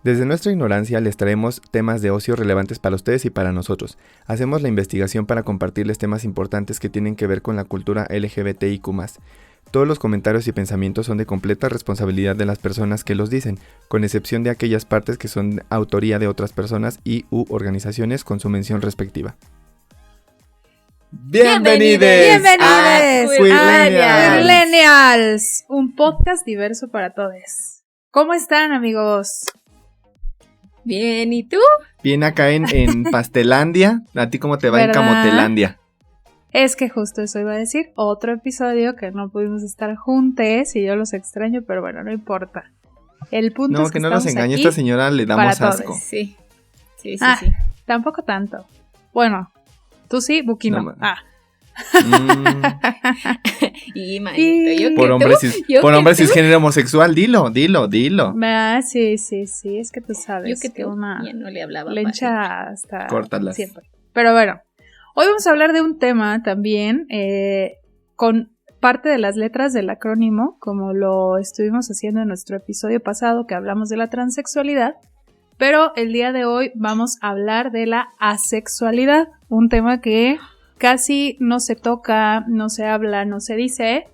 Desde nuestra ignorancia les traemos temas de ocio relevantes para ustedes y para nosotros. Hacemos la investigación para compartirles temas importantes que tienen que ver con la cultura LGBTIQ+. Todos los comentarios y pensamientos son de completa responsabilidad de las personas que los dicen, con excepción de aquellas partes que son autoría de otras personas y u organizaciones con su mención respectiva. Bienvenidos a Queerlenials, un podcast diverso para todos. ¿Cómo están, amigos? Bien, ¿y tú? Bien acá en Pastelandia. ¿A ti cómo te va? ¿Verdad? En Camotelandia. Es que justo eso iba a decir. Otro episodio que no pudimos estar juntos y yo los extraño, pero bueno, no importa. El punto es que no nos engañe, esta señora le damos asco. Todos. Sí. Tampoco tanto. Bueno, tú sí, Buki no. Y manito, por hombre cisgénero homosexual, dilo. Sí, es que tú sabes. Yo que una ya no le hablaba lencha hasta córtalas siempre. Pero bueno, hoy vamos a hablar de un tema también con parte de las letras del acrónimo, como lo estuvimos haciendo en nuestro episodio pasado que hablamos de la transexualidad. Pero el día de hoy vamos a hablar de la asexualidad, un tema que casi no se toca, no se habla, no se dice,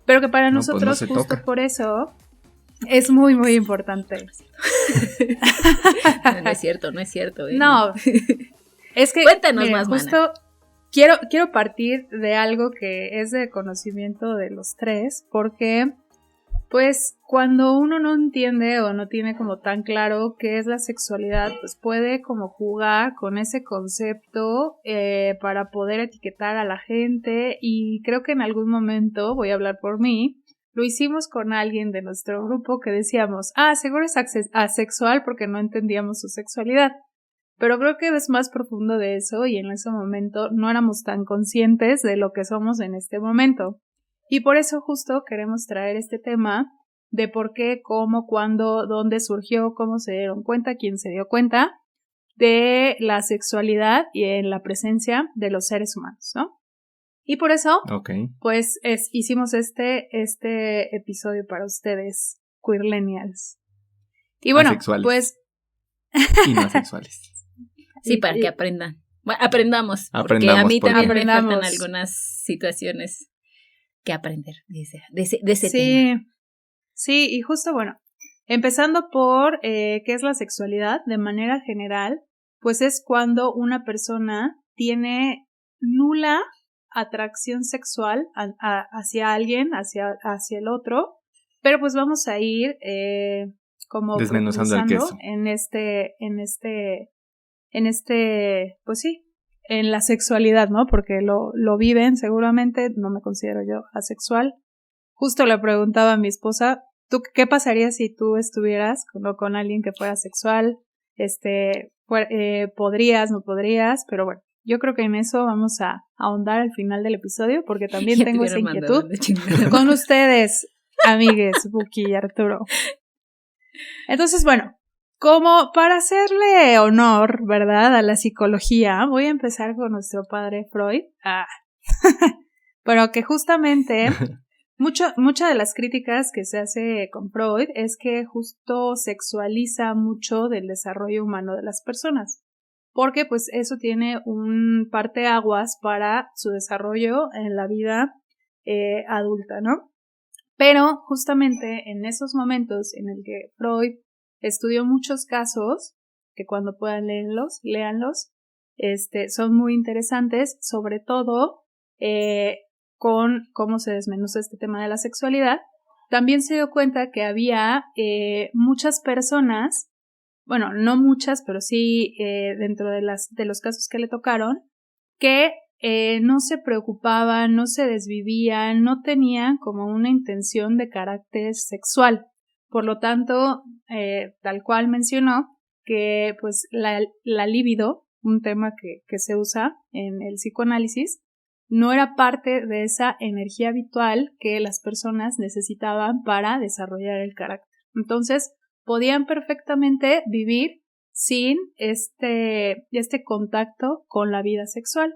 pero que para nosotros justo toca. Por eso es muy, muy importante. No es cierto. No, es que cuéntanos más, justo mana. Quiero partir de algo que es de conocimiento de los tres, porque pues cuando uno no entiende o no tiene como tan claro qué es la sexualidad, pues puede como jugar con ese concepto para poder etiquetar a la gente, y creo que en algún momento, voy a hablar por mí, lo hicimos con alguien de nuestro grupo que decíamos, seguro es asexual porque no entendíamos su sexualidad, pero creo que es más profundo de eso y en ese momento no éramos tan conscientes de lo que somos en este momento. Y por eso justo queremos traer este tema de por qué, cómo, cuándo, dónde surgió, cómo se dieron cuenta, quién se dio cuenta de la sexualidad y en la presencia de los seres humanos, ¿no? Y por eso, pues hicimos este episodio para ustedes, Queerlenials. Y bueno, asexuales. Pues... y no asexuales. Sí, para que aprendan. Bueno, aprendamos, porque a mí también me faltan algunas situaciones que aprender de ese tema. Sí, y justo bueno, empezando por qué es la sexualidad, de manera general, pues es cuando una persona tiene nula atracción sexual hacia alguien, hacia el otro, pero pues vamos a ir como desmenuzando el queso pues sí, en la sexualidad, ¿no? Porque lo viven seguramente, no me considero yo asexual. Justo le preguntaba a mi esposa, ¿tú qué pasaría si tú estuvieras con alguien que fuera sexual? ¿Podrías, no podrías? Pero bueno, yo creo que en eso vamos a ahondar al final del episodio, porque también tengo esa inquietud con ustedes, amigues, Buki y Arturo. Entonces, bueno, como para hacerle honor, ¿verdad?, a la psicología, voy a empezar con nuestro padre Freud. Pero que justamente mucha de las críticas que se hace con Freud es que justo sexualiza mucho del desarrollo humano de las personas, porque pues eso tiene un parteaguas para su desarrollo en la vida adulta, ¿no? Pero justamente en esos momentos en el que Freud estudió muchos casos, que cuando puedan léanlos, son muy interesantes, sobre todo con cómo se desmenuza este tema de la sexualidad. También se dio cuenta que había muchas personas, bueno, no muchas, pero sí dentro de los casos que le tocaron, que no se preocupaban, no se desvivían, no tenían como una intención de carácter sexual. Por lo tanto, tal cual mencionó, que pues la libido, un tema que se usa en el psicoanálisis, no era parte de esa energía vital que las personas necesitaban para desarrollar el carácter. Entonces, podían perfectamente vivir sin este contacto con la vida sexual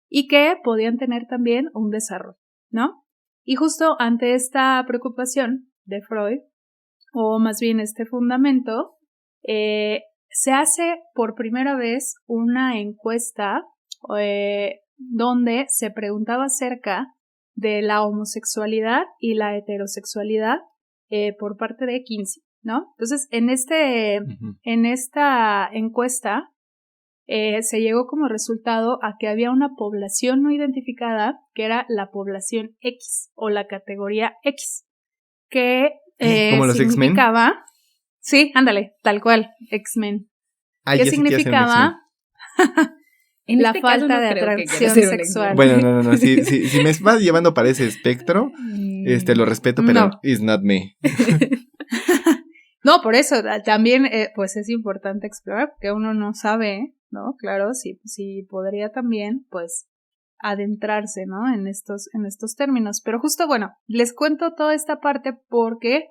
y que podían tener también un desarrollo, ¿no? Y justo ante esta preocupación de Freud, o más bien este fundamento, se hace por primera vez una encuesta donde se preguntaba acerca de la homosexualidad y la heterosexualidad por parte de Kinsey, ¿no? Entonces, en esta encuesta se llegó como resultado a que había una población no identificada que era la población X o la categoría X, que ¿como los significaba... X-Men? Sí, ándale, tal cual, X-Men. ¿Qué significaba? La falta de atracción sexual. Bueno, no. Si me vas llevando para ese espectro, lo respeto, pero no. It's not me. No, por eso también pues es importante explorar, porque uno no sabe, ¿no? Claro, sí podría también, pues, adentrarse, ¿no? En estos términos. Pero justo, bueno, les cuento toda esta parte porque,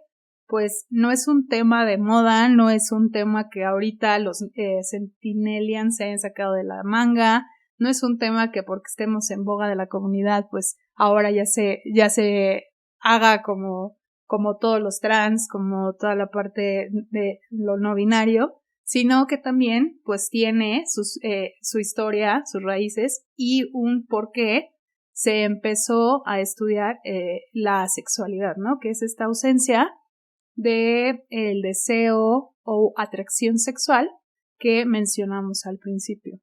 pues, no es un tema de moda, no es un tema que ahorita los Centinelians se hayan sacado de la manga, no es un tema que porque estemos en boga de la comunidad, pues, ahora ya se haga como todos los trans, como toda la parte de lo no binario, sino que también pues tiene su historia, sus raíces y un por qué se empezó a estudiar la sexualidad, ¿no? Que es esta ausencia de el deseo o atracción sexual que mencionamos al principio.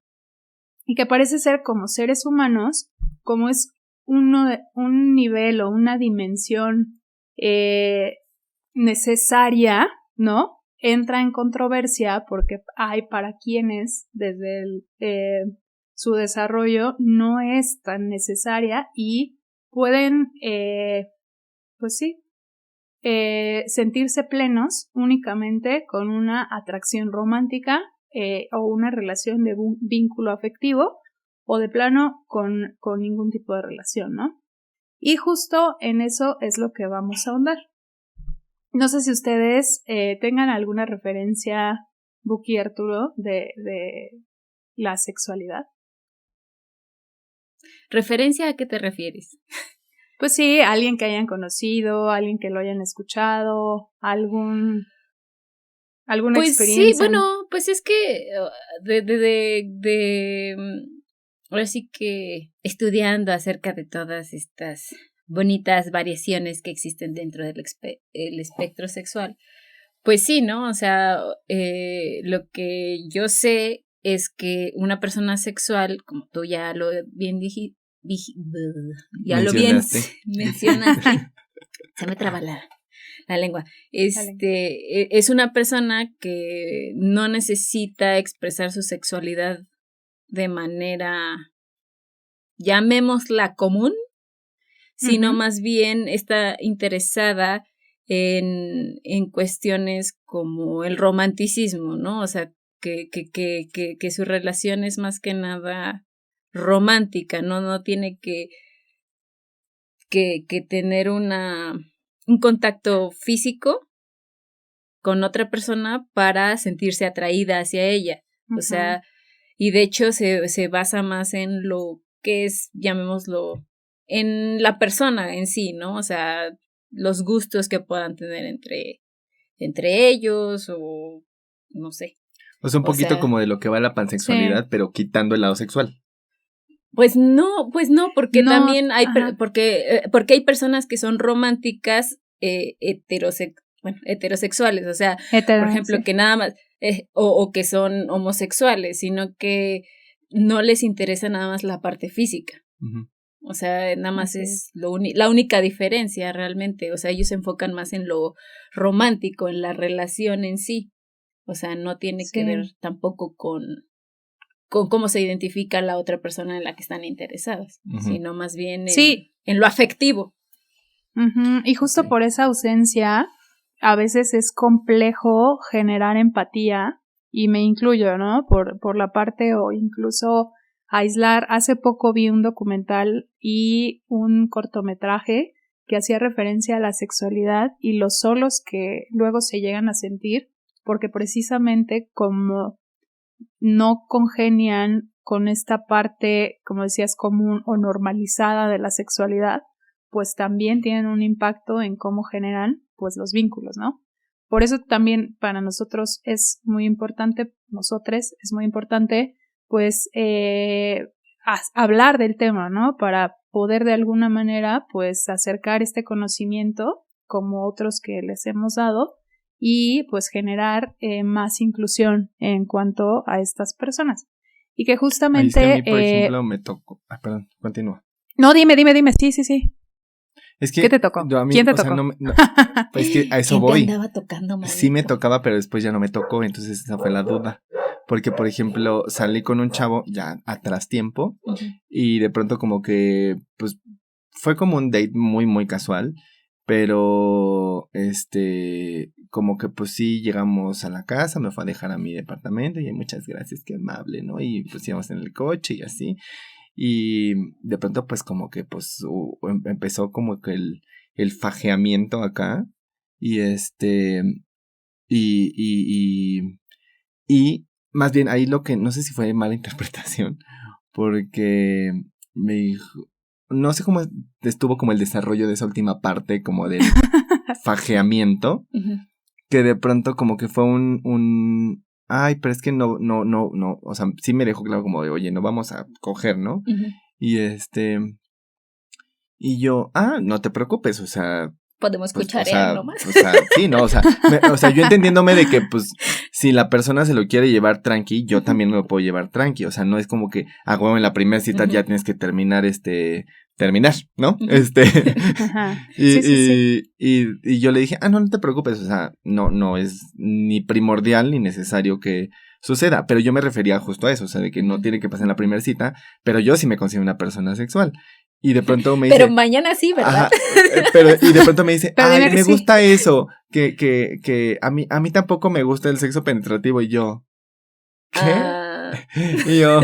Y que parece ser como seres humanos, como es un nivel o una dimensión necesaria, ¿no? Entra en controversia porque hay para quienes desde su desarrollo no es tan necesaria y pueden, pues sí, sentirse plenos únicamente con una atracción romántica o una relación de vínculo afectivo o de plano con ningún tipo de relación, ¿no? Y justo en eso es lo que vamos a ahondar. No sé si ustedes tengan alguna referencia, Buki y Arturo, de la sexualidad. ¿Referencia a qué te refieres? Pues sí, alguien que hayan conocido, alguien que lo hayan escuchado, alguna experiencia. Sí, bueno, pues es que ahora sí que estudiando acerca de todas estas bonitas variaciones que existen dentro del el espectro sexual, pues sí, ¿no? O sea, lo que yo sé es que una persona sexual, como tú ya lo bien dijiste, ya lo bien mencionaste, se me traba la lengua, es una persona que no necesita expresar su sexualidad de manera, llamémosla común, sino más bien está interesada en cuestiones como el romanticismo, ¿no? O sea, que su relación es más que nada romántica, no tiene que tener un contacto físico con otra persona para sentirse atraída hacia ella. O sea, y de hecho se basa más en lo que es, llamémoslo, en la persona en sí, ¿no? O sea, los gustos que puedan tener entre ellos o no sé. O sea, un poquito como de lo que va la pansexualidad, sí, pero quitando el lado sexual. Pues no, porque no, también hay, porque hay personas que son románticas heterosexuales, o sea, por ejemplo, sí, que nada más, o que son homosexuales, sino que no les interesa nada más la parte física. Uh-huh. O sea, nada más es la única diferencia realmente, o sea, ellos se enfocan más en lo romántico, en la relación en sí, o sea, no tiene que ver tampoco con con cómo se identifica la otra persona en la que están interesadas, sino más bien en lo afectivo. Y justo por esa ausencia, a veces es complejo generar empatía, y me incluyo, ¿no? Por la parte, o incluso aislar. Hace poco vi un documental y un cortometraje que hacía referencia a la sexualidad y los solos que luego se llegan a sentir, porque precisamente como no congenian con esta parte, como decías, común o normalizada de la sexualidad, pues también tienen un impacto en cómo generan pues los vínculos, ¿no? Por eso también para nosotros es muy importante, pues hablar del tema, ¿no? Para poder de alguna manera pues acercar este conocimiento como otros que les hemos dado y pues generar más inclusión en cuanto a estas personas. Y que justamente... Ahí es que a mí, por ejemplo, me tocó... perdón, continúa. No, dime, sí. Es que ¿Qué te tocó? ¿Quién te tocó? Pues es que a eso ¿Quién voy. te andaba tocando, manito? Sí me tocaba, pero después ya no me tocó, entonces esa fue la duda. Porque, por ejemplo, salí con un chavo ya atrás tiempo y de pronto como que, pues, fue como un date muy, muy casual, pero, como que pues sí llegamos a la casa, me fue a dejar a mi departamento y muchas gracias, qué amable, ¿no? Y pues íbamos en el coche y así. Y de pronto pues como que pues empezó como que el fajeamiento acá y y más bien ahí lo que no sé si fue mala interpretación porque me dijo, no sé cómo estuvo como el desarrollo de esa última parte como del fajeamiento que de pronto como que fue un ay, pero es que no, o sea, sí me dejó claro como de, oye, no vamos a coger, ¿no? Y y yo, no te preocupes, o sea... Podemos cucharear nomás. O sea, sí, ¿no? O sea, yo entendiéndome de que, pues, si la persona se lo quiere llevar tranqui, yo también me lo puedo llevar tranqui, o sea, no es como que, huevo, en la primera cita ya tienes que terminar, ¿no? Y yo le dije, no te preocupes, o sea, no es ni primordial ni necesario que suceda, pero yo me refería justo a eso, o sea, de que no tiene que pasar en la primera cita, pero yo sí me considero una persona sexual. Y de pronto me dice... Pero mañana sí, ¿verdad? Y de pronto me dice, me gusta eso, que a mí tampoco me gusta el sexo penetrativo, y yo, ¿qué? Y yo,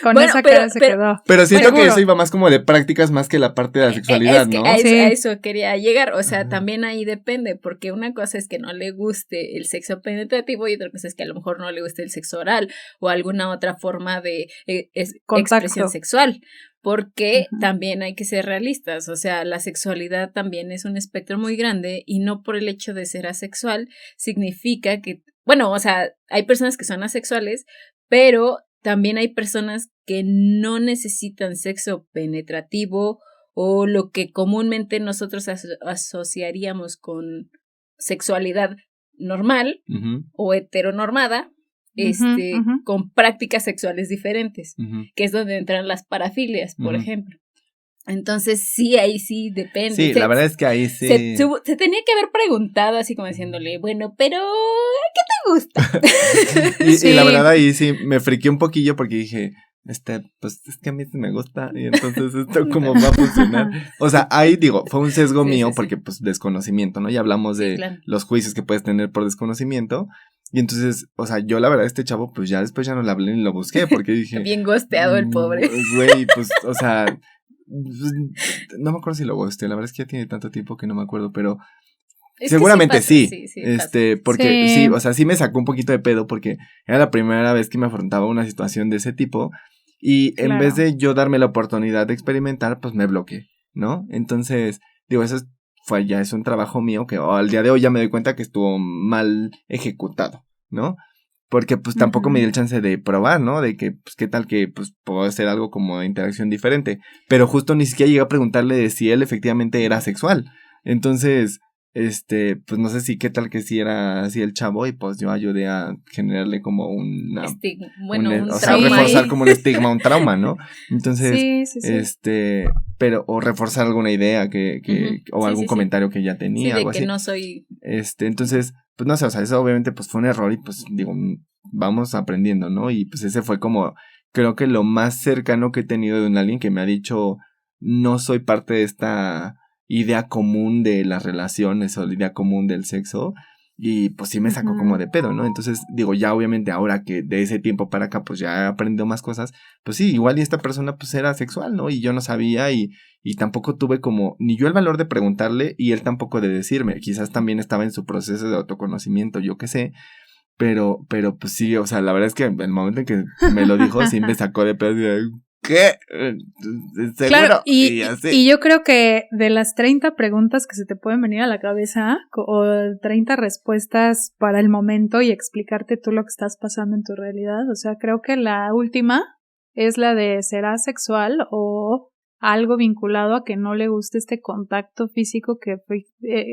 con esa cara se quedó. Pero siento que eso iba más como de prácticas más que la parte de la sexualidad, ¿no? A eso quería llegar, o sea, también ahí depende, porque una cosa es que no le guste el sexo penetrativo y otra cosa es que a lo mejor no le guste el sexo oral o alguna otra forma de expresión sexual. Porque también hay que ser realistas, o sea, la sexualidad también es un espectro muy grande y no por el hecho de ser asexual significa que, bueno, o sea, hay personas que son asexuales, pero también hay personas que no necesitan sexo penetrativo o lo que comúnmente nosotros asociaríamos con sexualidad normal o heteronormada. Con prácticas sexuales diferentes, que es donde entran las parafilias, por ejemplo. Entonces, sí, ahí sí depende. Sí, la verdad es que ahí sí. Se tenía que haber preguntado así como diciéndole, bueno, pero ¿qué te gusta? y la verdad ahí sí me friqué un poquillo porque dije, pues es que a mí sí me gusta y entonces esto cómo va a funcionar. O sea, ahí digo, fue un sesgo mío porque pues desconocimiento, ¿no? Ya hablamos de los juicios que puedes tener por desconocimiento. Y entonces, o sea, yo la verdad este chavo, pues ya después ya no le hablé ni lo busqué porque dije... Bien gosteado el pobre. Güey, pues, o sea, no me acuerdo si lo gosteé, la verdad es que ya tiene tanto tiempo que no me acuerdo, pero seguramente sí. Porque sí, o sea, sí me sacó un poquito de pedo porque era la primera vez que me afrontaba una situación de ese tipo y en vez de yo darme la oportunidad de experimentar, pues me bloqueé, ¿no? Entonces, digo, eso es un trabajo mío que al día de hoy ya me doy cuenta que estuvo mal ejecutado, ¿no? Porque pues tampoco me di el chance de probar, ¿no? De que, pues, qué tal que, pues, puedo hacer algo como de interacción diferente. Pero justo ni siquiera llegué a preguntarle de si él efectivamente era sexual. Entonces, pues no sé si qué tal que si era así el chavo y pues yo ayudé a generarle como un trauma. O sea, reforzar como un estigma, un trauma, ¿no? Entonces, pero, o reforzar alguna idea o algún comentario que ya tenía, algo así. Sí, de que no soy... Entonces, pues no sé, o sea, eso obviamente pues fue un error y pues digo, vamos aprendiendo, ¿no? Y pues ese fue como, creo que lo más cercano que he tenido de un alguien que me ha dicho, no soy parte de esta idea común de las relaciones o la idea común del sexo. Y pues sí me sacó como de pedo, ¿no? Entonces, digo, ya obviamente ahora que de ese tiempo para acá pues ya he aprendido más cosas, pues sí, igual y esta persona pues era sexual, ¿no? Y yo no sabía y tampoco tuve como, ni yo el valor de preguntarle y él tampoco de decirme, quizás también estaba en su proceso de autoconocimiento, yo qué sé, pero pues sí, o sea, la verdad es que el momento en que me lo dijo sí me sacó de pedo y ¿qué? ¿Seguro? Claro, y así. y yo creo que de las 30 preguntas que se te pueden venir a la cabeza, o 30 respuestas para el momento y explicarte tú lo que estás pasando en tu realidad, o sea, creo que la última es la de ¿será sexual o algo vinculado a que no le guste este contacto físico que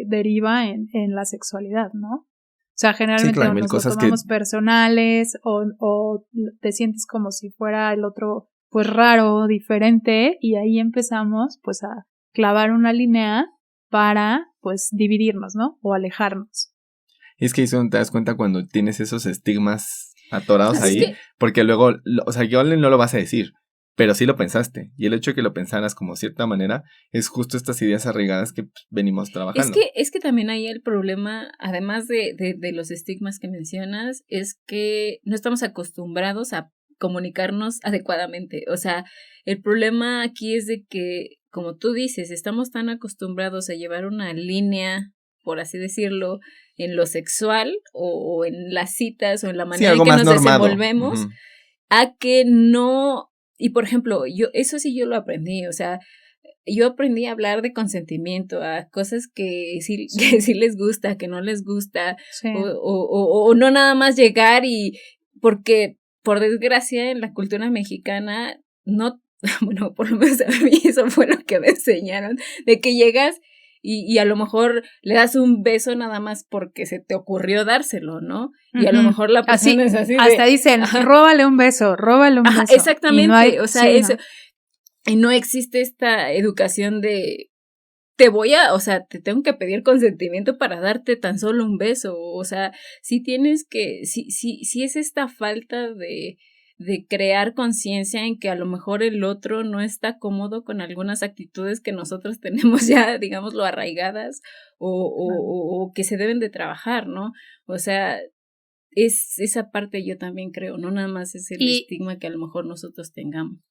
deriva en la sexualidad, ¿no? O sea, generalmente claro, mil nos lo cosas tomamos personales o te sientes como si fuera el otro pues raro, diferente, y ahí empezamos pues a clavar una línea para pues dividirnos, ¿no? O alejarnos. Es que eso te das cuenta cuando tienes esos estigmas atorados Así ahí, es que, porque luego, o sea, yo no lo vas a decir, pero sí lo pensaste, y el hecho de que lo pensaras como cierta manera es justo estas ideas arraigadas que pues, venimos trabajando. es que también ahí el problema, además de los estigmas que mencionas, es que no estamos acostumbrados a comunicarnos adecuadamente. O sea, el problema aquí es de que, como tú dices, estamos tan acostumbrados a llevar una línea, por así decirlo, en lo sexual o en las citas o en la Sí, manera en algo que más nos normado. desenvolvemos, a que no, y por ejemplo, eso sí yo lo aprendí, o sea, yo aprendí a hablar de consentimiento, a cosas que que sí les gusta, que no les gusta, Sí. o no nada más llegar porque por desgracia en la cultura mexicana no, bueno, por lo menos a mí eso fue lo que me enseñaron, de que llegas y a lo mejor le das un beso nada más porque se te ocurrió dárselo, ¿no? Y a lo mejor la persona es así de... Hasta dicen, róbale un beso, exactamente, Y no hay, o sea, sí, eso... ¿no? Y no existe esta educación de o sea, te tengo que pedir consentimiento para darte tan solo un beso, o sea, sí tienes que, sí es esta falta de crear conciencia en que a lo mejor el otro no está cómodo con algunas actitudes que nosotros tenemos ya, digámoslo, arraigadas o que se deben de trabajar, ¿no? O sea, es esa parte yo también creo, no nada más es el estigma que a lo mejor nosotros tengamos.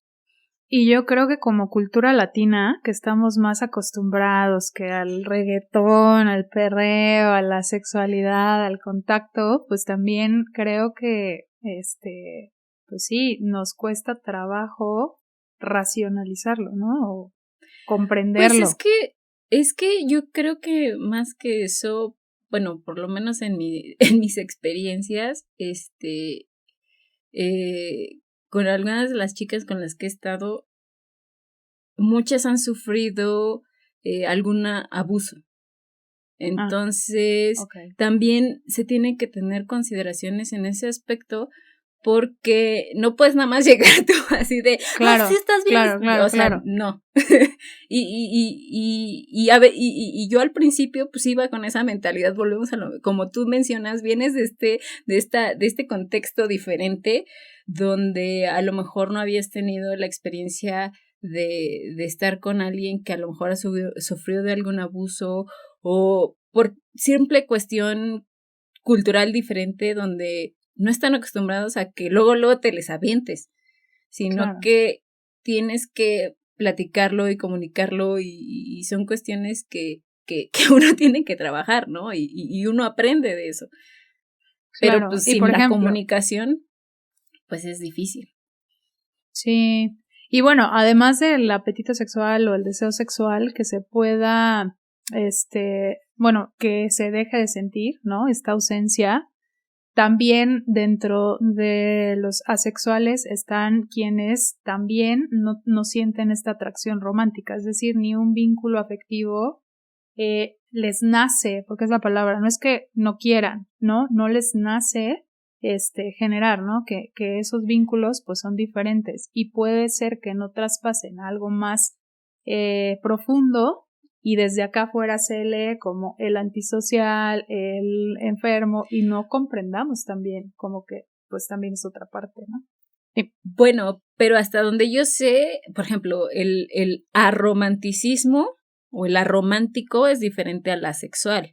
Y yo creo que como cultura latina, que estamos más acostumbrados que al reggaetón, al perreo, a la sexualidad, al contacto, pues también creo que, pues sí, nos cuesta trabajo racionalizarlo, ¿no? O comprenderlo. Pues es que yo creo que más que eso, bueno, por lo menos en mis experiencias, con algunas de las chicas con las que he estado, muchas han sufrido algún abuso. Entonces, también se tienen que tener consideraciones en ese aspecto porque no puedes nada más llegar tú así de, sí estás bien, o sea, no. y yo al principio pues iba con esa mentalidad, volvemos a como tú mencionas, vienes de este contexto diferente donde a lo mejor no habías tenido la experiencia de estar con alguien que a lo mejor ha sufrido de algún abuso o por simple cuestión cultural diferente donde no están acostumbrados a que luego te les avientes, sino que tienes que platicarlo y comunicarlo y son cuestiones que uno tiene que trabajar, ¿no? Y uno aprende de eso. Pero pues sin la comunicación, pues es difícil. Sí. Y bueno, además del apetito sexual o el deseo sexual, que se pueda, bueno, que se deje de sentir, ¿no? Esta ausencia. También dentro de los asexuales están quienes también no sienten esta atracción romántica, es decir, ni un vínculo afectivo les nace, porque es la palabra, no es que no quieran, no les nace generar, ¿no? Que esos vínculos pues son diferentes y puede ser que no traspasen algo más profundo y desde acá afuera se lee como el antisocial, el enfermo y no comprendamos también como que pues también es otra parte, ¿no? Bueno, pero hasta donde yo sé, por ejemplo, el arromanticismo o el aromántico es diferente al asexual,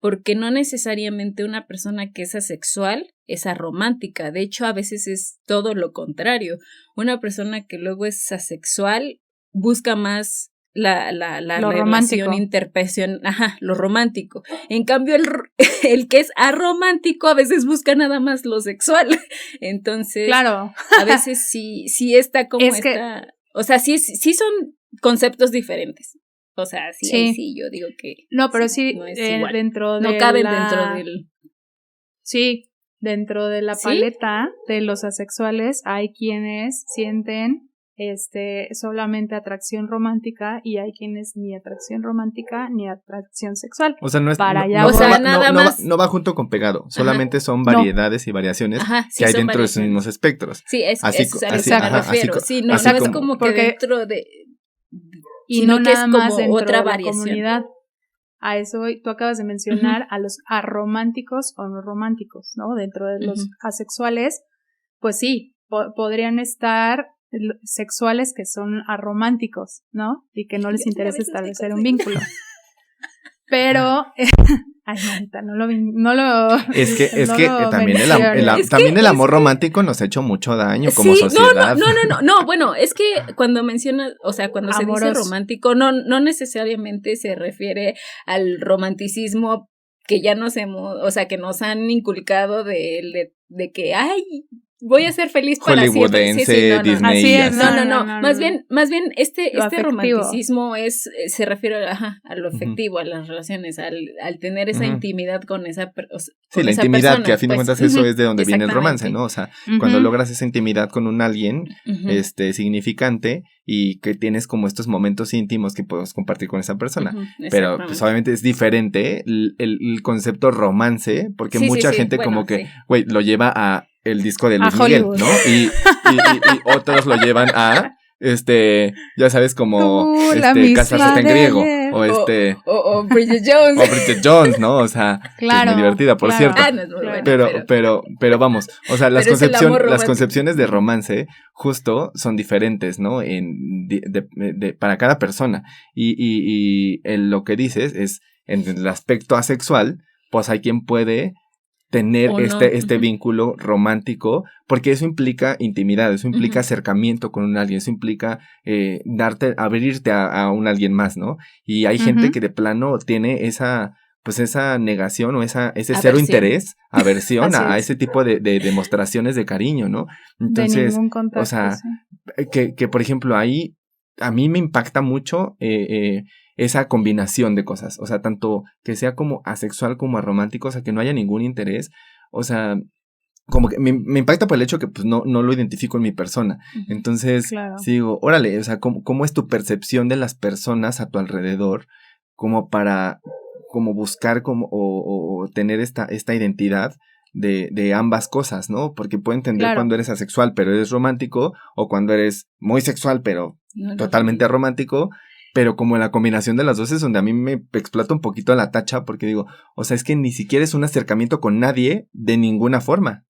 porque no necesariamente una persona que es asexual es aromántica, de hecho a veces es todo lo contrario, una persona que luego es asexual busca más la relación interpersonal, lo romántico. En cambio, el que es aromántico a veces busca nada más lo sexual. Entonces, claro. A veces sí está como o sea, sí son conceptos diferentes. O sea, sí, yo digo que no, pero sí no es igual. Dentro de no caben dentro del... Sí, dentro de la paleta de los asexuales hay quienes sienten solamente atracción romántica y hay quienes ni atracción romántica ni atracción sexual. O sea, no es no va junto con pegado, solamente son variedades y variaciones que hay dentro de esos mismos espectros. Sí, es a lo que me refiero. Sí, no es como que dentro de y no nada más dentro otra de la comunidad. A eso tú acabas de mencionar a los arománticos o no románticos, ¿no? Dentro de los asexuales, pues sí, podrían estar sexuales que son arománticos, ¿no? Y que no les interesa establecer un vínculo. Pero, ay, Marita, no lo Es que también el amor romántico nos ha hecho mucho daño como sociedad. No, bueno, es que cuando mencionas, o sea, cuando se dice romántico, no necesariamente se refiere al romanticismo que ya que nos han inculcado de que, ay, voy a ser feliz para siempre. Disney. Así es, no. Más bien este romanticismo se refiere a lo afectivo, a las relaciones, al tener esa intimidad con esa persona. Sí, la intimidad, persona, que a fin de cuentas eso es de donde viene el romance, ¿no? O sea, cuando logras esa intimidad con un alguien, significante y que tienes como estos momentos íntimos que puedes compartir con esa persona. Pero pues obviamente es diferente el concepto romance, porque mucha gente como que, güey, lo lleva a el disco de Luis Miguel, ¿no? Y otros lo llevan a ya sabes, como casarse en griego o Bridget Jones. O Bridget Jones, ¿no? O sea, claro, es muy divertida, por cierto. No es muy buena, pero vamos, o sea, las concepciones de romance justo son diferentes, ¿no? Para cada persona. Y lo que dices es, en el aspecto asexual, pues hay quien puede tener este vínculo romántico, porque eso implica intimidad, eso implica acercamiento con un alguien, eso implica abrirte a un alguien más, ¿no? Y hay gente que de plano tiene esa negación o ese cero interés, aversión a ese tipo de demostraciones de cariño, ¿no? Entonces, de ningún contacto, o sea, que por ejemplo ahí a mí me impacta mucho esa combinación de cosas, o sea, tanto que sea como asexual como aromántico, o sea, que no haya ningún interés, o sea, como que me impacta por el hecho que pues no lo identifico en mi persona, entonces digo, órale, o sea, ¿cómo es tu percepción de las personas a tu alrededor como para buscar o tener esta identidad de ambas cosas, ¿no? Porque puedo entender cuando eres asexual pero eres romántico, o cuando eres muy sexual pero totalmente aromántico, pero como la combinación de las dos es donde a mí me explota un poquito la tacha, porque digo, o sea, es que ni siquiera es un acercamiento con nadie de ninguna forma.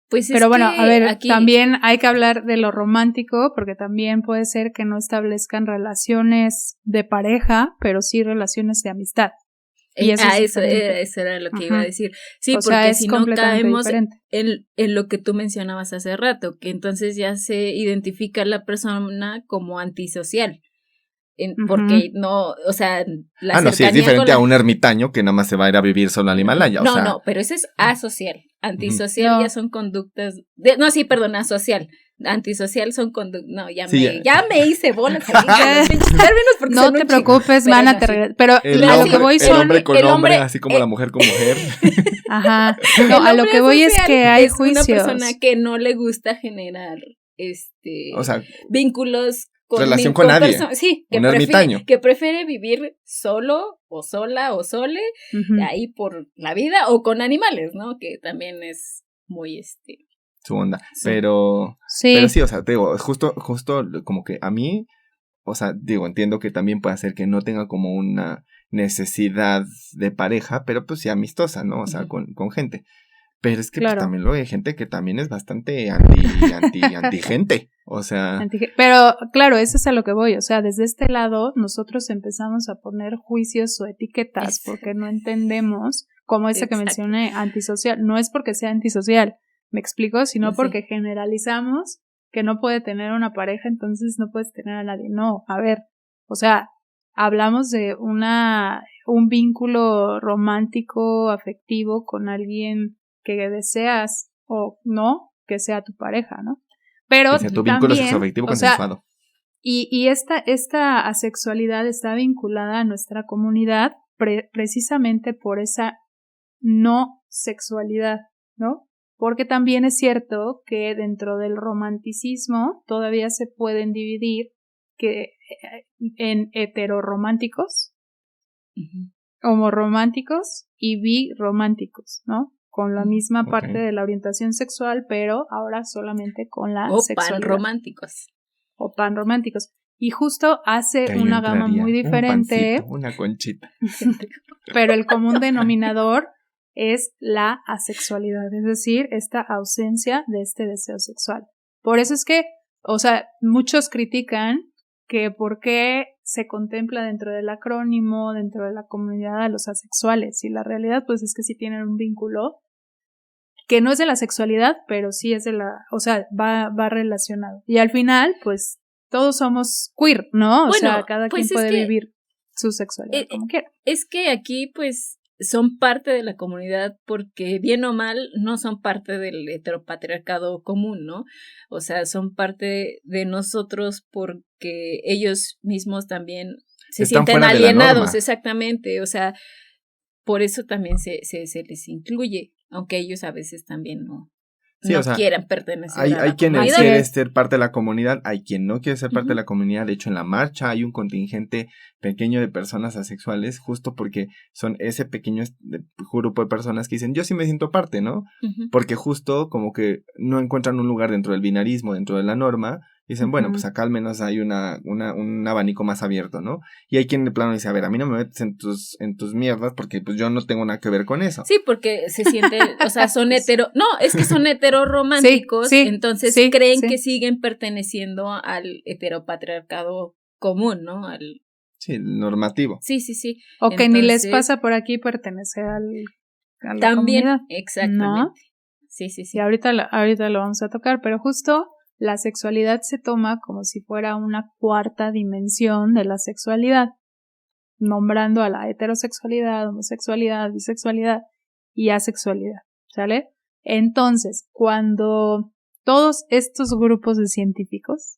Pues pero bueno, a ver, también hay que hablar de lo romántico, porque también puede ser que no establezcan relaciones de pareja, pero sí relaciones de amistad. Y eso era lo que iba a decir. Sí, porque si no caemos en lo que tú mencionabas hace rato, que entonces ya se identifica a la persona como antisocial. Porque no, o sea, la sí, es diferente a un ermitaño que nada más se va a ir a vivir solo al Himalaya. No, pero eso es asocial. Antisocial ya son conductas. Asocial. Antisocial son conductas. No, ya me hice bolas. No te preocupes, Mana, pero a lo que voy son. El hombre con hombre, así como la mujer con mujer. Ajá. No, a lo que voy es que hay juicios. Una persona que no le gusta generar o sea, vínculos. Relación con nadie. Un ermitaño. Que prefiere vivir solo o sola o sole, ahí por la vida, o con animales, ¿no? Que también es muy su onda. Sí. Pero sí, o sea, te digo, justo como que a mí, o sea, digo, entiendo que también puede hacer que no tenga como una necesidad de pareja, pero pues sí amistosa, ¿no? O sea, con gente. Pero es que Claro. pues, también lo hay gente que también es bastante anti gente. O sea, Pero claro, eso es a lo que voy. O sea, desde este lado nosotros empezamos a poner juicios o etiquetas porque no entendemos, como esa que Exacto. mencioné, antisocial. No es porque sea antisocial, ¿me explico? Sino Sí. porque generalizamos que no puede tener una pareja, entonces no puedes tener a nadie. No, a ver, o sea, hablamos de un vínculo romántico, afectivo con alguien que deseas o no que sea tu pareja, ¿no? Pero que sea tu vínculo también, sexoafectivo o sea, consensuado. y esta asexualidad está vinculada a nuestra comunidad precisamente por esa no sexualidad, ¿no? Porque también es cierto que dentro del romanticismo todavía se pueden dividir en heterorománticos, homorománticos y birománticos, ¿no? Con la misma parte de la orientación sexual, pero ahora solamente con la sexualidad. Panrománticos. O panrománticos. Y justo hace una gama muy diferente. Un pancito, una conchita. Pero el común denominador es la asexualidad, es decir, esta ausencia de este deseo sexual. Por eso es que, o sea, muchos critican que por qué se contempla dentro del acrónimo, dentro de la comunidad a los asexuales. Y la realidad, pues, es que sí tienen un vínculo que no es de la sexualidad, pero sí es de o sea, va relacionado. Y al final, pues, todos somos queer, ¿no? O sea, cada quien puede vivir su sexualidad como quiera. Es que aquí, pues, son parte de la comunidad porque, bien o mal, no son parte del heteropatriarcado común, ¿no? O sea, son parte de nosotros porque ellos mismos también se sienten alienados, exactamente. O sea, por eso también se les incluye, aunque ellos a veces también no quieran pertenecer a la hay quien comunidad. quiere ser parte de la comunidad, hay quien no quiere ser parte de la comunidad. De hecho, en la marcha hay un contingente pequeño de personas asexuales, justo porque son ese pequeño grupo de personas que dicen, yo sí me siento parte, ¿no? Porque justo como que no encuentran un lugar dentro del binarismo, dentro de la norma, y dicen, bueno, pues acá al menos hay un abanico más abierto, ¿no? Y hay quien de plano dice, a ver, a mí no me metes en tus mierdas porque pues yo no tengo nada que ver con eso. Sí, porque se sienten, o sea, son son heterorománticos, entonces creen que siguen perteneciendo al heteropatriarcado común, ¿no? Sí, el normativo. Sí. O que ni les pasa por aquí pertenecer a la también, comunidad. Exactamente. ¿No? Sí. Y ahorita lo vamos a tocar, pero justo la sexualidad se toma como si fuera una cuarta dimensión de la sexualidad, nombrando a la heterosexualidad, homosexualidad, bisexualidad y asexualidad, ¿sale? Entonces, cuando todos estos grupos de científicos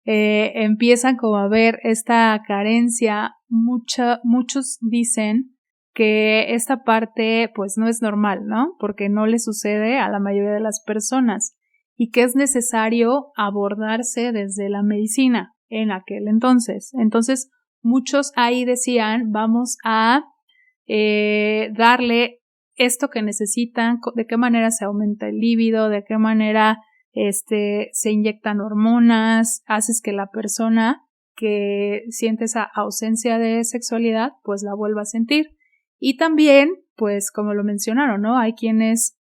empiezan como a ver esta carencia, muchos dicen que esta parte pues no es normal, ¿no? Porque no le sucede a la mayoría de las personas y que es necesario abordarse desde la medicina en aquel entonces. Entonces, muchos ahí decían, vamos a darle esto que necesitan, de qué manera se aumenta el líbido, de qué manera se inyectan hormonas, haces que la persona que siente esa ausencia de sexualidad, pues la vuelva a sentir. Y también, pues como lo mencionaron, ¿no? Hay quienes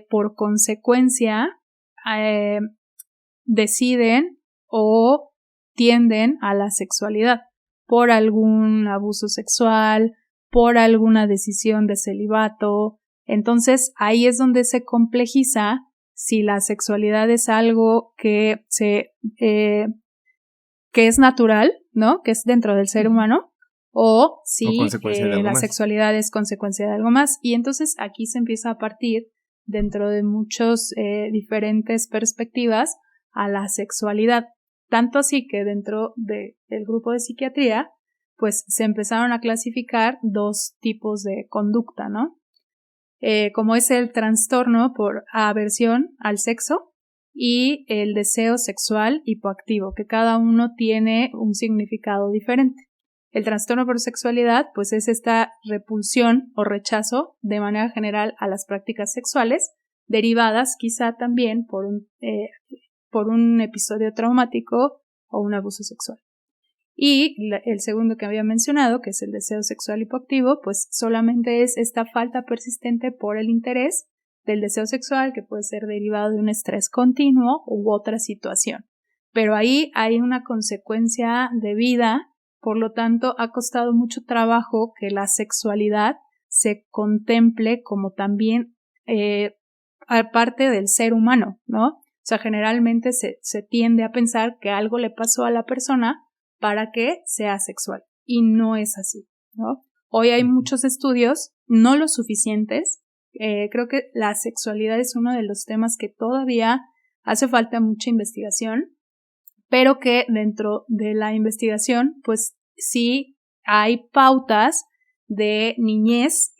por consecuencia deciden o tienden a la sexualidad por algún abuso sexual, por alguna decisión de celibato. Entonces ahí es donde se complejiza si la sexualidad es algo que es natural, ¿no? Que es dentro del ser humano, o si la sexualidad es consecuencia de algo más. Y entonces aquí se empieza a partir, dentro de muchos diferentes perspectivas, a la sexualidad. Tanto así que dentro del grupo de psiquiatría, pues se empezaron a clasificar dos tipos de conducta, ¿no? Como es el trastorno por aversión al sexo y el deseo sexual hipoactivo, que cada uno tiene un significado diferente. El trastorno por sexualidad, pues es esta repulsión o rechazo de manera general a las prácticas sexuales, derivadas quizá también por un episodio traumático o un abuso sexual. Y el segundo que había mencionado, que es el deseo sexual hipoactivo, pues solamente es esta falta persistente por el interés del deseo sexual, que puede ser derivado de un estrés continuo u otra situación. Pero ahí hay una consecuencia de vida, por lo tanto ha costado mucho trabajo que la sexualidad se contemple como también parte del ser humano, ¿no? O sea, generalmente se tiende a pensar que algo le pasó a la persona para que sea sexual, y no es así, ¿no? Hoy hay muchos estudios, no los suficientes. Creo que la sexualidad es uno de los temas que todavía hace falta mucha investigación, pero que dentro de la investigación, pues sí hay pautas de niñez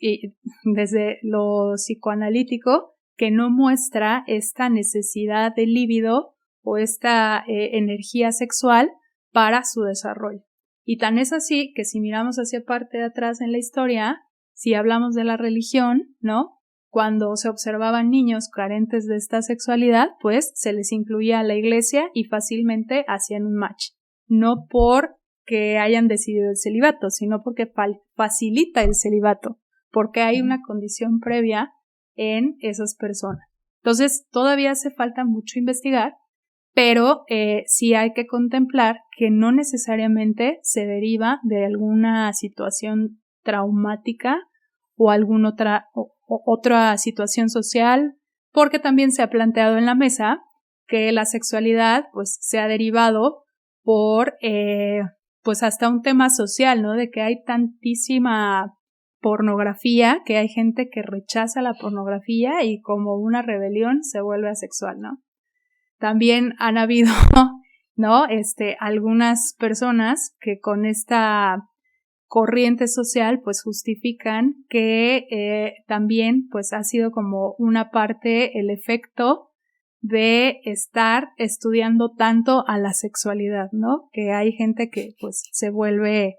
desde lo psicoanalítico que no muestra esta necesidad de líbido o esta energía sexual para su desarrollo. Y tan es así que si miramos hacia parte de atrás en la historia, si hablamos de la religión, ¿no? Cuando se observaban niños carentes de esta sexualidad, pues se les incluía a la iglesia y fácilmente hacían un match. No porque hayan decidido el celibato, sino porque facilita el celibato, porque hay una condición previa en esas personas. Entonces, todavía hace falta mucho investigar, pero sí hay que contemplar que no necesariamente se deriva de alguna situación traumática o alguna otra situación social, porque también se ha planteado en la mesa que la sexualidad pues se ha derivado por pues hasta un tema social, ¿no? De que hay tantísima pornografía, que hay gente que rechaza la pornografía y como una rebelión se vuelve asexual, ¿no? También han habido, ¿no? Algunas personas que con esta corriente social pues justifican que también pues ha sido como una parte el efecto de estar estudiando tanto a la sexualidad, ¿no? Que hay gente que pues se vuelve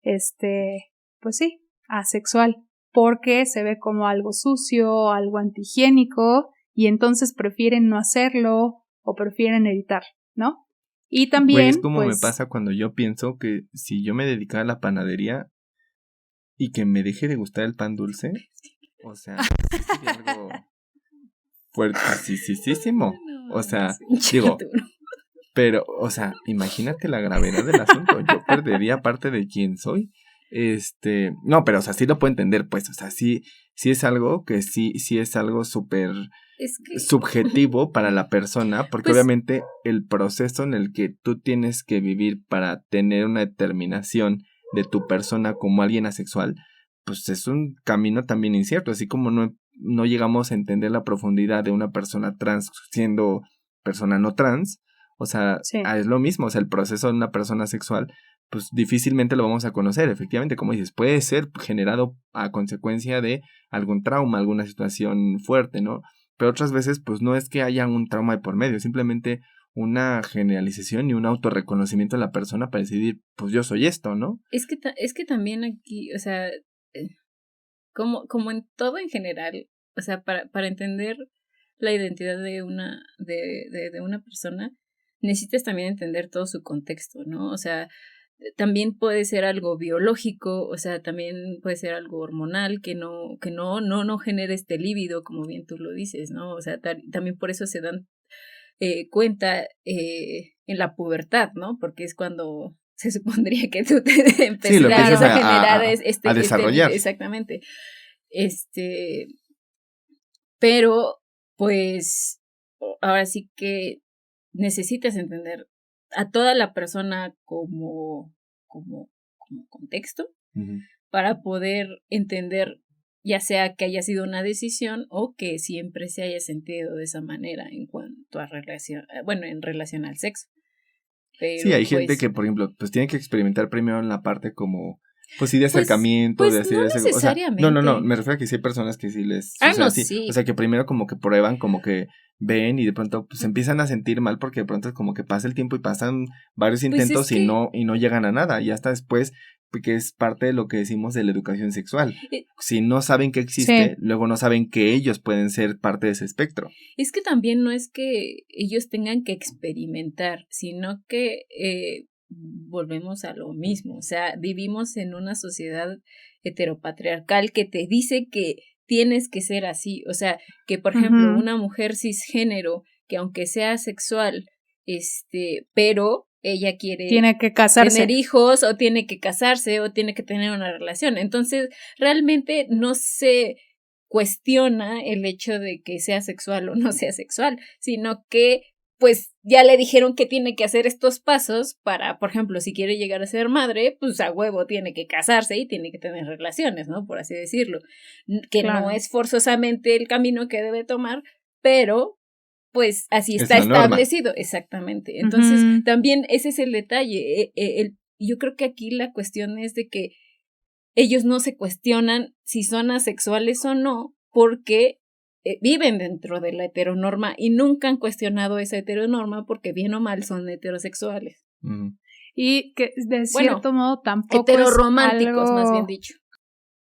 pues sí, asexual porque se ve como algo sucio, algo antihigiénico y entonces prefieren no hacerlo o prefieren evitar, ¿no? Y también, Güey, es como pues, me pasa cuando yo pienso que si yo me dedicara a la panadería y que me deje de gustar el pan dulce, o sea, sí sería algo fuertísimo. O sea, digo, pero, o sea, imagínate la gravedad del asunto. Yo perdería parte de quién soy. No, pero, o sea, sí lo puedo entender, pues, o sea, sí es algo que sí es algo súper subjetivo para la persona, porque pues, obviamente el proceso en el que tú tienes que vivir para tener una determinación de tu persona como alguien asexual, pues es un camino también incierto, así como no llegamos a entender la profundidad de una persona trans siendo persona no trans, o sea, sí, es lo mismo, o sea, el proceso de una persona sexual, pues difícilmente lo vamos a conocer, efectivamente, como dices, puede ser generado a consecuencia de algún trauma, alguna situación fuerte, ¿no? Pero otras veces, pues no es que haya un trauma de por medio, simplemente una generalización y un autorreconocimiento de la persona para decidir, pues yo soy esto, ¿no? Es que también aquí, o sea, como en todo en general, o sea, para entender la identidad de una persona, necesitas también entender todo su contexto, ¿no? O sea, también puede ser algo biológico, o sea, también puede ser algo hormonal que no genere este líbido, como bien tú lo dices, ¿no? O sea, también por eso se dan cuenta en la pubertad, ¿no? Porque es cuando se supondría que tú te empiezas a generar a desarrollar. Exactamente. Pero, pues, ahora sí que necesitas entender a toda la persona como contexto, uh-huh, para poder entender ya sea que haya sido una decisión o que siempre se haya sentido de esa manera en cuanto a en relación al sexo. Pero, sí, hay gente que, por ejemplo, pues tiene que experimentar primero en la parte como, pues sí, de acercamiento, pues de hacer no necesariamente. O sea, no, me refiero a que sí hay personas que sí les no, así. Sí. O sea, que primero como que prueban, como que ven y de pronto pues empiezan a sentir mal porque de pronto es como que pasa el tiempo y pasan varios intentos y no llegan a nada. Y hasta después, porque es parte de lo que decimos de la educación sexual. Si no saben que existe, sí, luego no saben que ellos pueden ser parte de ese espectro. Es que también no es que ellos tengan que experimentar, sino que volvemos a lo mismo. O sea, vivimos en una sociedad heteropatriarcal que te dice que tienes que ser así, o sea, que por ejemplo, una mujer cisgénero, que aunque sea sexual, pero ella tiene que casarse, tener hijos, o tiene que casarse, o tiene que tener una relación. Entonces, realmente no se cuestiona el hecho de que sea sexual o no sea sexual, sino que pues ya le dijeron que tiene que hacer estos pasos para, por ejemplo, si quiere llegar a ser madre, pues a huevo tiene que casarse y tiene que tener relaciones, ¿no? Por así decirlo. Que claro, no es forzosamente el camino que debe tomar, pero pues así está establecido. Norma. Exactamente. Entonces, también ese es el detalle. Yo creo que aquí la cuestión es de que ellos no se cuestionan si son asexuales o no, porque viven dentro de la heteronorma y nunca han cuestionado esa heteronorma porque bien o mal son heterosexuales. Y que de cierto modo tampoco heterorománticos, más bien dicho.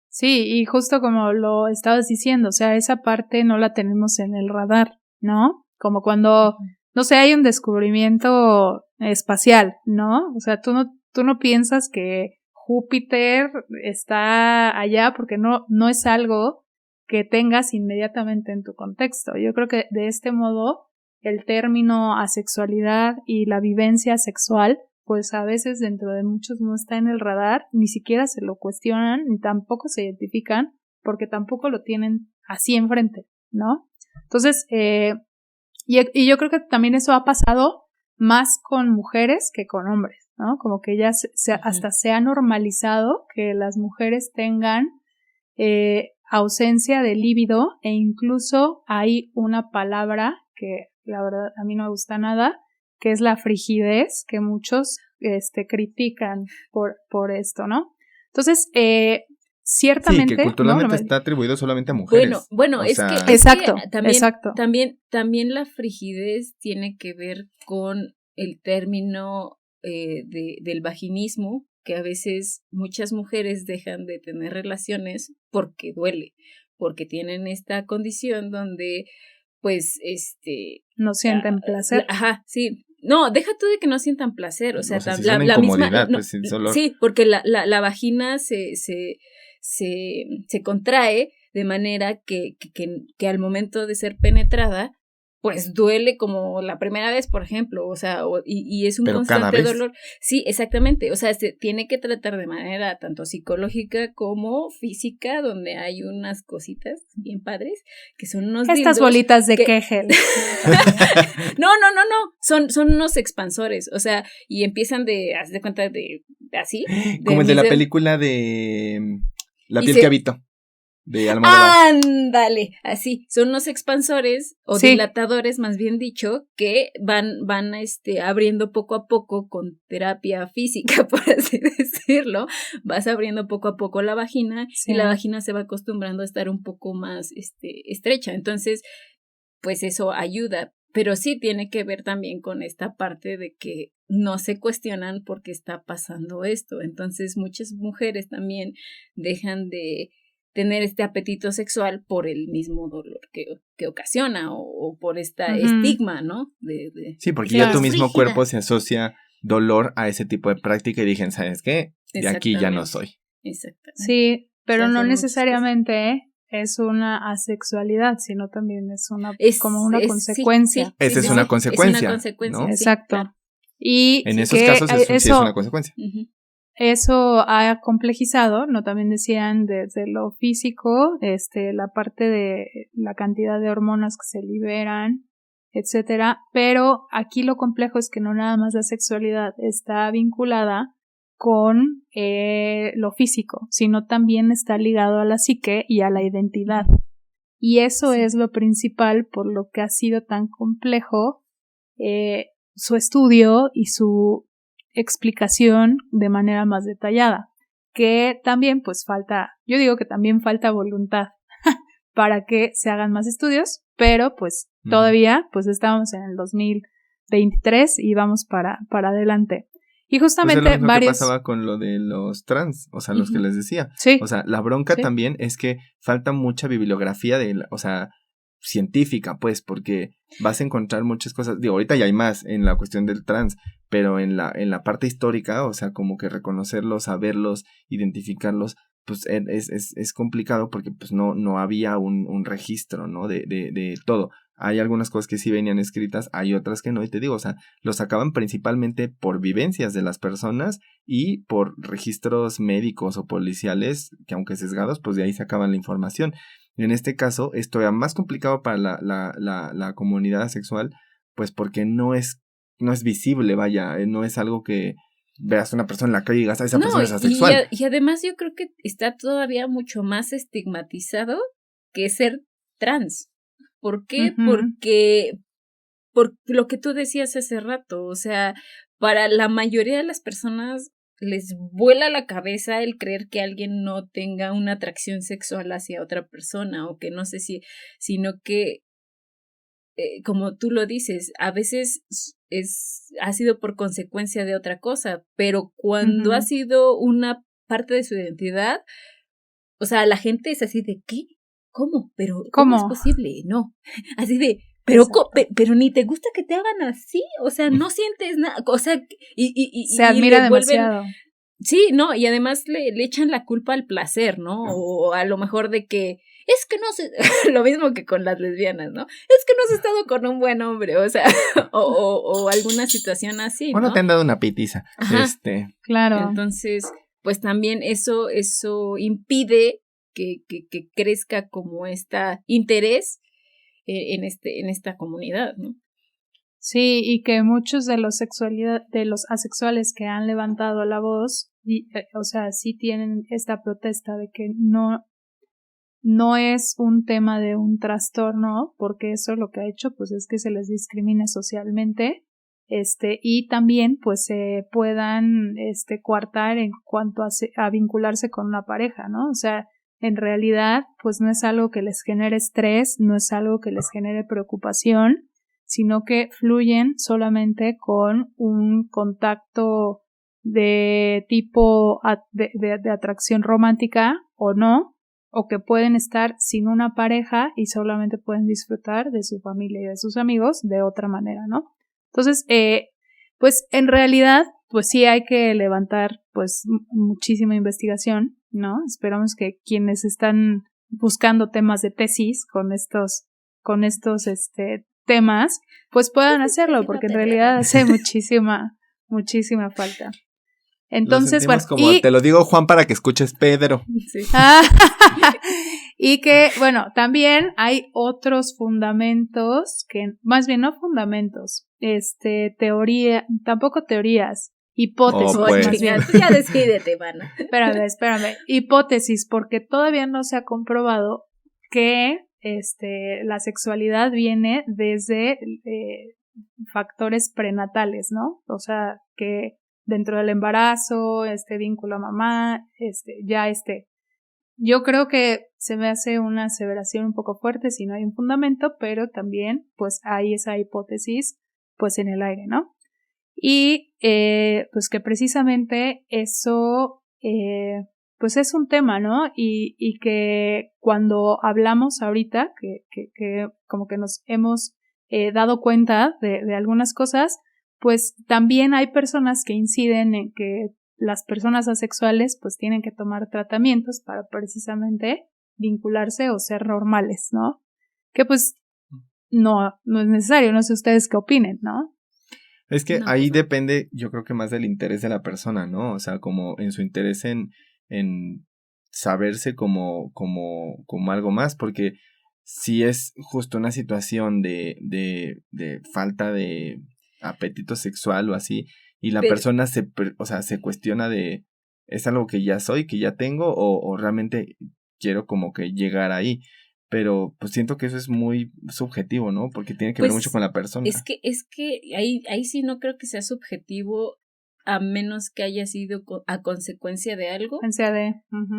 Sí, y justo como lo estabas diciendo, o sea, esa parte no la tenemos en el radar, ¿no? Como cuando, no sé, hay un descubrimiento espacial, ¿no? O sea, tú no piensas que Júpiter está allá porque no es algo que tengas inmediatamente en tu contexto. Yo creo que de este modo el término asexualidad y la vivencia sexual, pues a veces dentro de muchos no está en el radar, ni siquiera se lo cuestionan, ni tampoco se identifican, porque tampoco lo tienen así enfrente, ¿no? Entonces, y yo creo que también eso ha pasado más con mujeres que con hombres, ¿no? Como que ya hasta se ha normalizado que las mujeres tengan ausencia de líbido, e incluso hay una palabra que la verdad a mí no me gusta nada, que es la frigidez, que muchos critican por esto, ¿no? Entonces, ciertamente... Sí, que culturalmente está atribuido solamente a mujeres. Bueno, exacto. También la frigidez tiene que ver con el término del vaginismo, que a veces muchas mujeres dejan de tener relaciones porque duele, porque tienen esta condición donde pues no sienten placer. Ajá, sí. No, deja tú de que no sientan placer, o sea, si la misma pues, sí, porque la vagina se contrae de manera que al momento de ser penetrada pues duele como la primera vez, por ejemplo, o sea, y es un constante dolor. Sí, exactamente, o sea, se tiene que tratar de manera tanto psicológica como física, donde hay unas cositas bien padres, que son unos estas bolitas de Kegel. No, son unos expansores, o sea, y empiezan haz de cuenta de así. Como el de la película de La piel que habito. De ándale, así, son unos expansores o dilatadores, más bien dicho, que van abriendo poco a poco con terapia física, por así decirlo, vas abriendo poco a poco la vagina y la vagina se va acostumbrando a estar un poco más estrecha, entonces, pues eso ayuda, pero sí tiene que ver también con esta parte de que no se cuestionan por qué está pasando esto, entonces muchas mujeres también dejan de tener este apetito sexual por el mismo dolor que ocasiona o por esta estigma, ¿no? Sí, porque ya tu mismo cuerpo se asocia dolor a ese tipo de práctica y dicen, ¿sabes qué? De aquí ya no soy. Exactamente. Sí, pero no necesariamente es una asexualidad, sino también es como una consecuencia. Esa es una consecuencia. Es una consecuencia, ¿no? Exacto. Claro. Y en esos casos sí es una consecuencia. Eso ha complejizado, ¿no? También decían desde lo físico, la parte de la cantidad de hormonas que se liberan, etcétera, pero aquí lo complejo es que no nada más la sexualidad está vinculada con lo físico, sino también está ligado a la psique y a la identidad. Y eso es lo principal por lo que ha sido tan complejo su estudio y su explicación de manera más detallada, que también pues yo digo que también falta voluntad para que se hagan más estudios, pero pues todavía pues estamos en el 2023 y vamos para adelante. Y justamente pues es lo mismo que pasaba con lo de los trans, o sea, los que les decía. Sí. O sea, la bronca también es que falta mucha bibliografía científica, pues, porque vas a encontrar muchas cosas, digo, ahorita ya hay más en la cuestión del trans, pero en la parte histórica, o sea, como que reconocerlos, saberlos, identificarlos, pues es complicado porque pues no había un registro, ¿no? De todo. Hay algunas cosas que sí venían escritas, hay otras que no, y te digo, o sea, lo sacaban principalmente por vivencias de las personas y por registros médicos o policiales, que aunque sesgados, pues de ahí sacaban la información. En este caso, esto era más complicado para la comunidad asexual, pues porque no es visible, vaya, no es algo que veas una persona en la calle y digas, esa persona es asexual. Y además yo creo que está todavía mucho más estigmatizado que ser trans. ¿Por qué? Porque por lo que tú decías hace rato, o sea, para la mayoría de las personas les vuela la cabeza el creer que alguien no tenga una atracción sexual hacia otra persona o que no sé si, sino que como tú lo dices, a veces ha sido por consecuencia de otra cosa, pero cuando ha sido una parte de su identidad, o sea, la gente es así de, ¿qué? ¿Cómo? ¿Pero cómo es posible? No, así de, pero ni te gusta que te hagan así, o sea, no sientes nada, o sea, se admira demasiado. Sí, no, y además le echan la culpa al placer, ¿no? O a lo mejor de que es que no se, lo mismo que con las lesbianas, ¿no? Es que no has estado con un buen hombre, o sea, o alguna situación así, ¿no? O no te han dado una pitiza. Ajá. Claro. Entonces, pues también eso impide que crezca como interés en esta comunidad, ¿no? Sí, y que muchos de los asexuales que han levantado la voz, o sea, sí tienen esta protesta de que no es un tema de un trastorno, porque eso lo que ha hecho pues es que se les discrimine socialmente, y también pues se puedan coartar en cuanto a vincularse con una pareja, ¿no? O sea, en realidad pues no es algo que les genere estrés, no es algo que les genere preocupación, sino que fluyen solamente con un contacto de tipo de atracción romántica o no, o que pueden estar sin una pareja y solamente pueden disfrutar de su familia y de sus amigos de otra manera, ¿no? Entonces, pues en realidad, pues sí hay que levantar pues muchísima investigación, ¿no? Esperamos que quienes están buscando temas de tesis con estos temas, pues puedan hacerlo, porque en realidad hace muchísima falta. Entonces, bueno, como te lo digo, Juan, para que escuches, Pedro. Sí. Y que, bueno, también hay otros fundamentos que, más bien no fundamentos, tampoco teorías, hipótesis. Pues. Ya despídete, mana. Espérame. Hipótesis, porque todavía no se ha comprobado que la sexualidad viene desde factores prenatales, ¿no? O sea, que dentro del embarazo, vínculo a mamá, yo creo que se me hace una aseveración un poco fuerte si no hay un fundamento, pero también pues hay esa hipótesis pues en el aire, ¿no? Y pues que precisamente eso pues es un tema, ¿no? Y que cuando hablamos ahorita, que como que nos hemos dado cuenta de algunas cosas, pues también hay personas que inciden en que las personas asexuales pues tienen que tomar tratamientos para precisamente vincularse o ser normales, ¿no? Que pues no es necesario, no sé ustedes qué opinen, ¿no? Es que ahí depende, yo creo que más del interés de la persona, ¿no? O sea, como en su interés en saberse como algo más, porque si es justo una situación de falta de apetito sexual o así, y la persona se cuestiona de, ¿es algo que ya soy, que ya tengo, o realmente quiero como que llegar ahí? Pero pues siento que eso es muy subjetivo, ¿no? Porque tiene que ver mucho con la persona. Es que ahí sí no creo que sea subjetivo, a menos que haya sido a consecuencia de algo.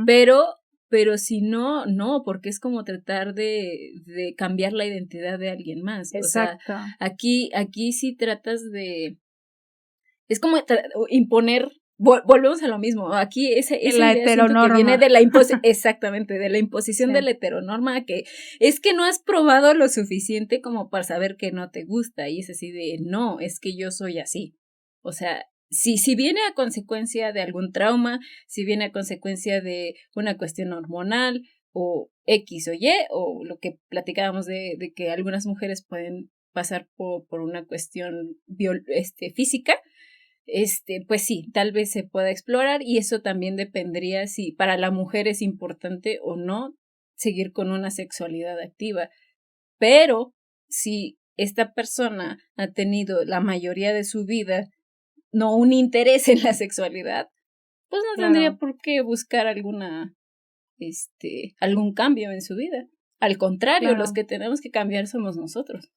Pero si no, porque es como tratar de cambiar la identidad de alguien más. Exacto. O sea, aquí sí tratas de... Es como imponer... Volvemos a lo mismo. Aquí esa la heteronorma. Que viene de la exactamente, de la imposición de la heteronorma, que es que no has probado lo suficiente como para saber que no te gusta. Y es así de, no, es que yo soy así. O sea, si viene a consecuencia de algún trauma, si viene a consecuencia de una cuestión hormonal o X o Y, o lo que platicábamos de que algunas mujeres pueden pasar por una cuestión física, pues sí, tal vez se pueda explorar, y eso también dependería si para la mujer es importante o no seguir con una sexualidad activa. Pero si esta persona ha tenido la mayoría de su vida no un interés en la sexualidad, pues no tendría por qué buscar algún cambio en su vida. Al contrario, los que tenemos que cambiar somos nosotros.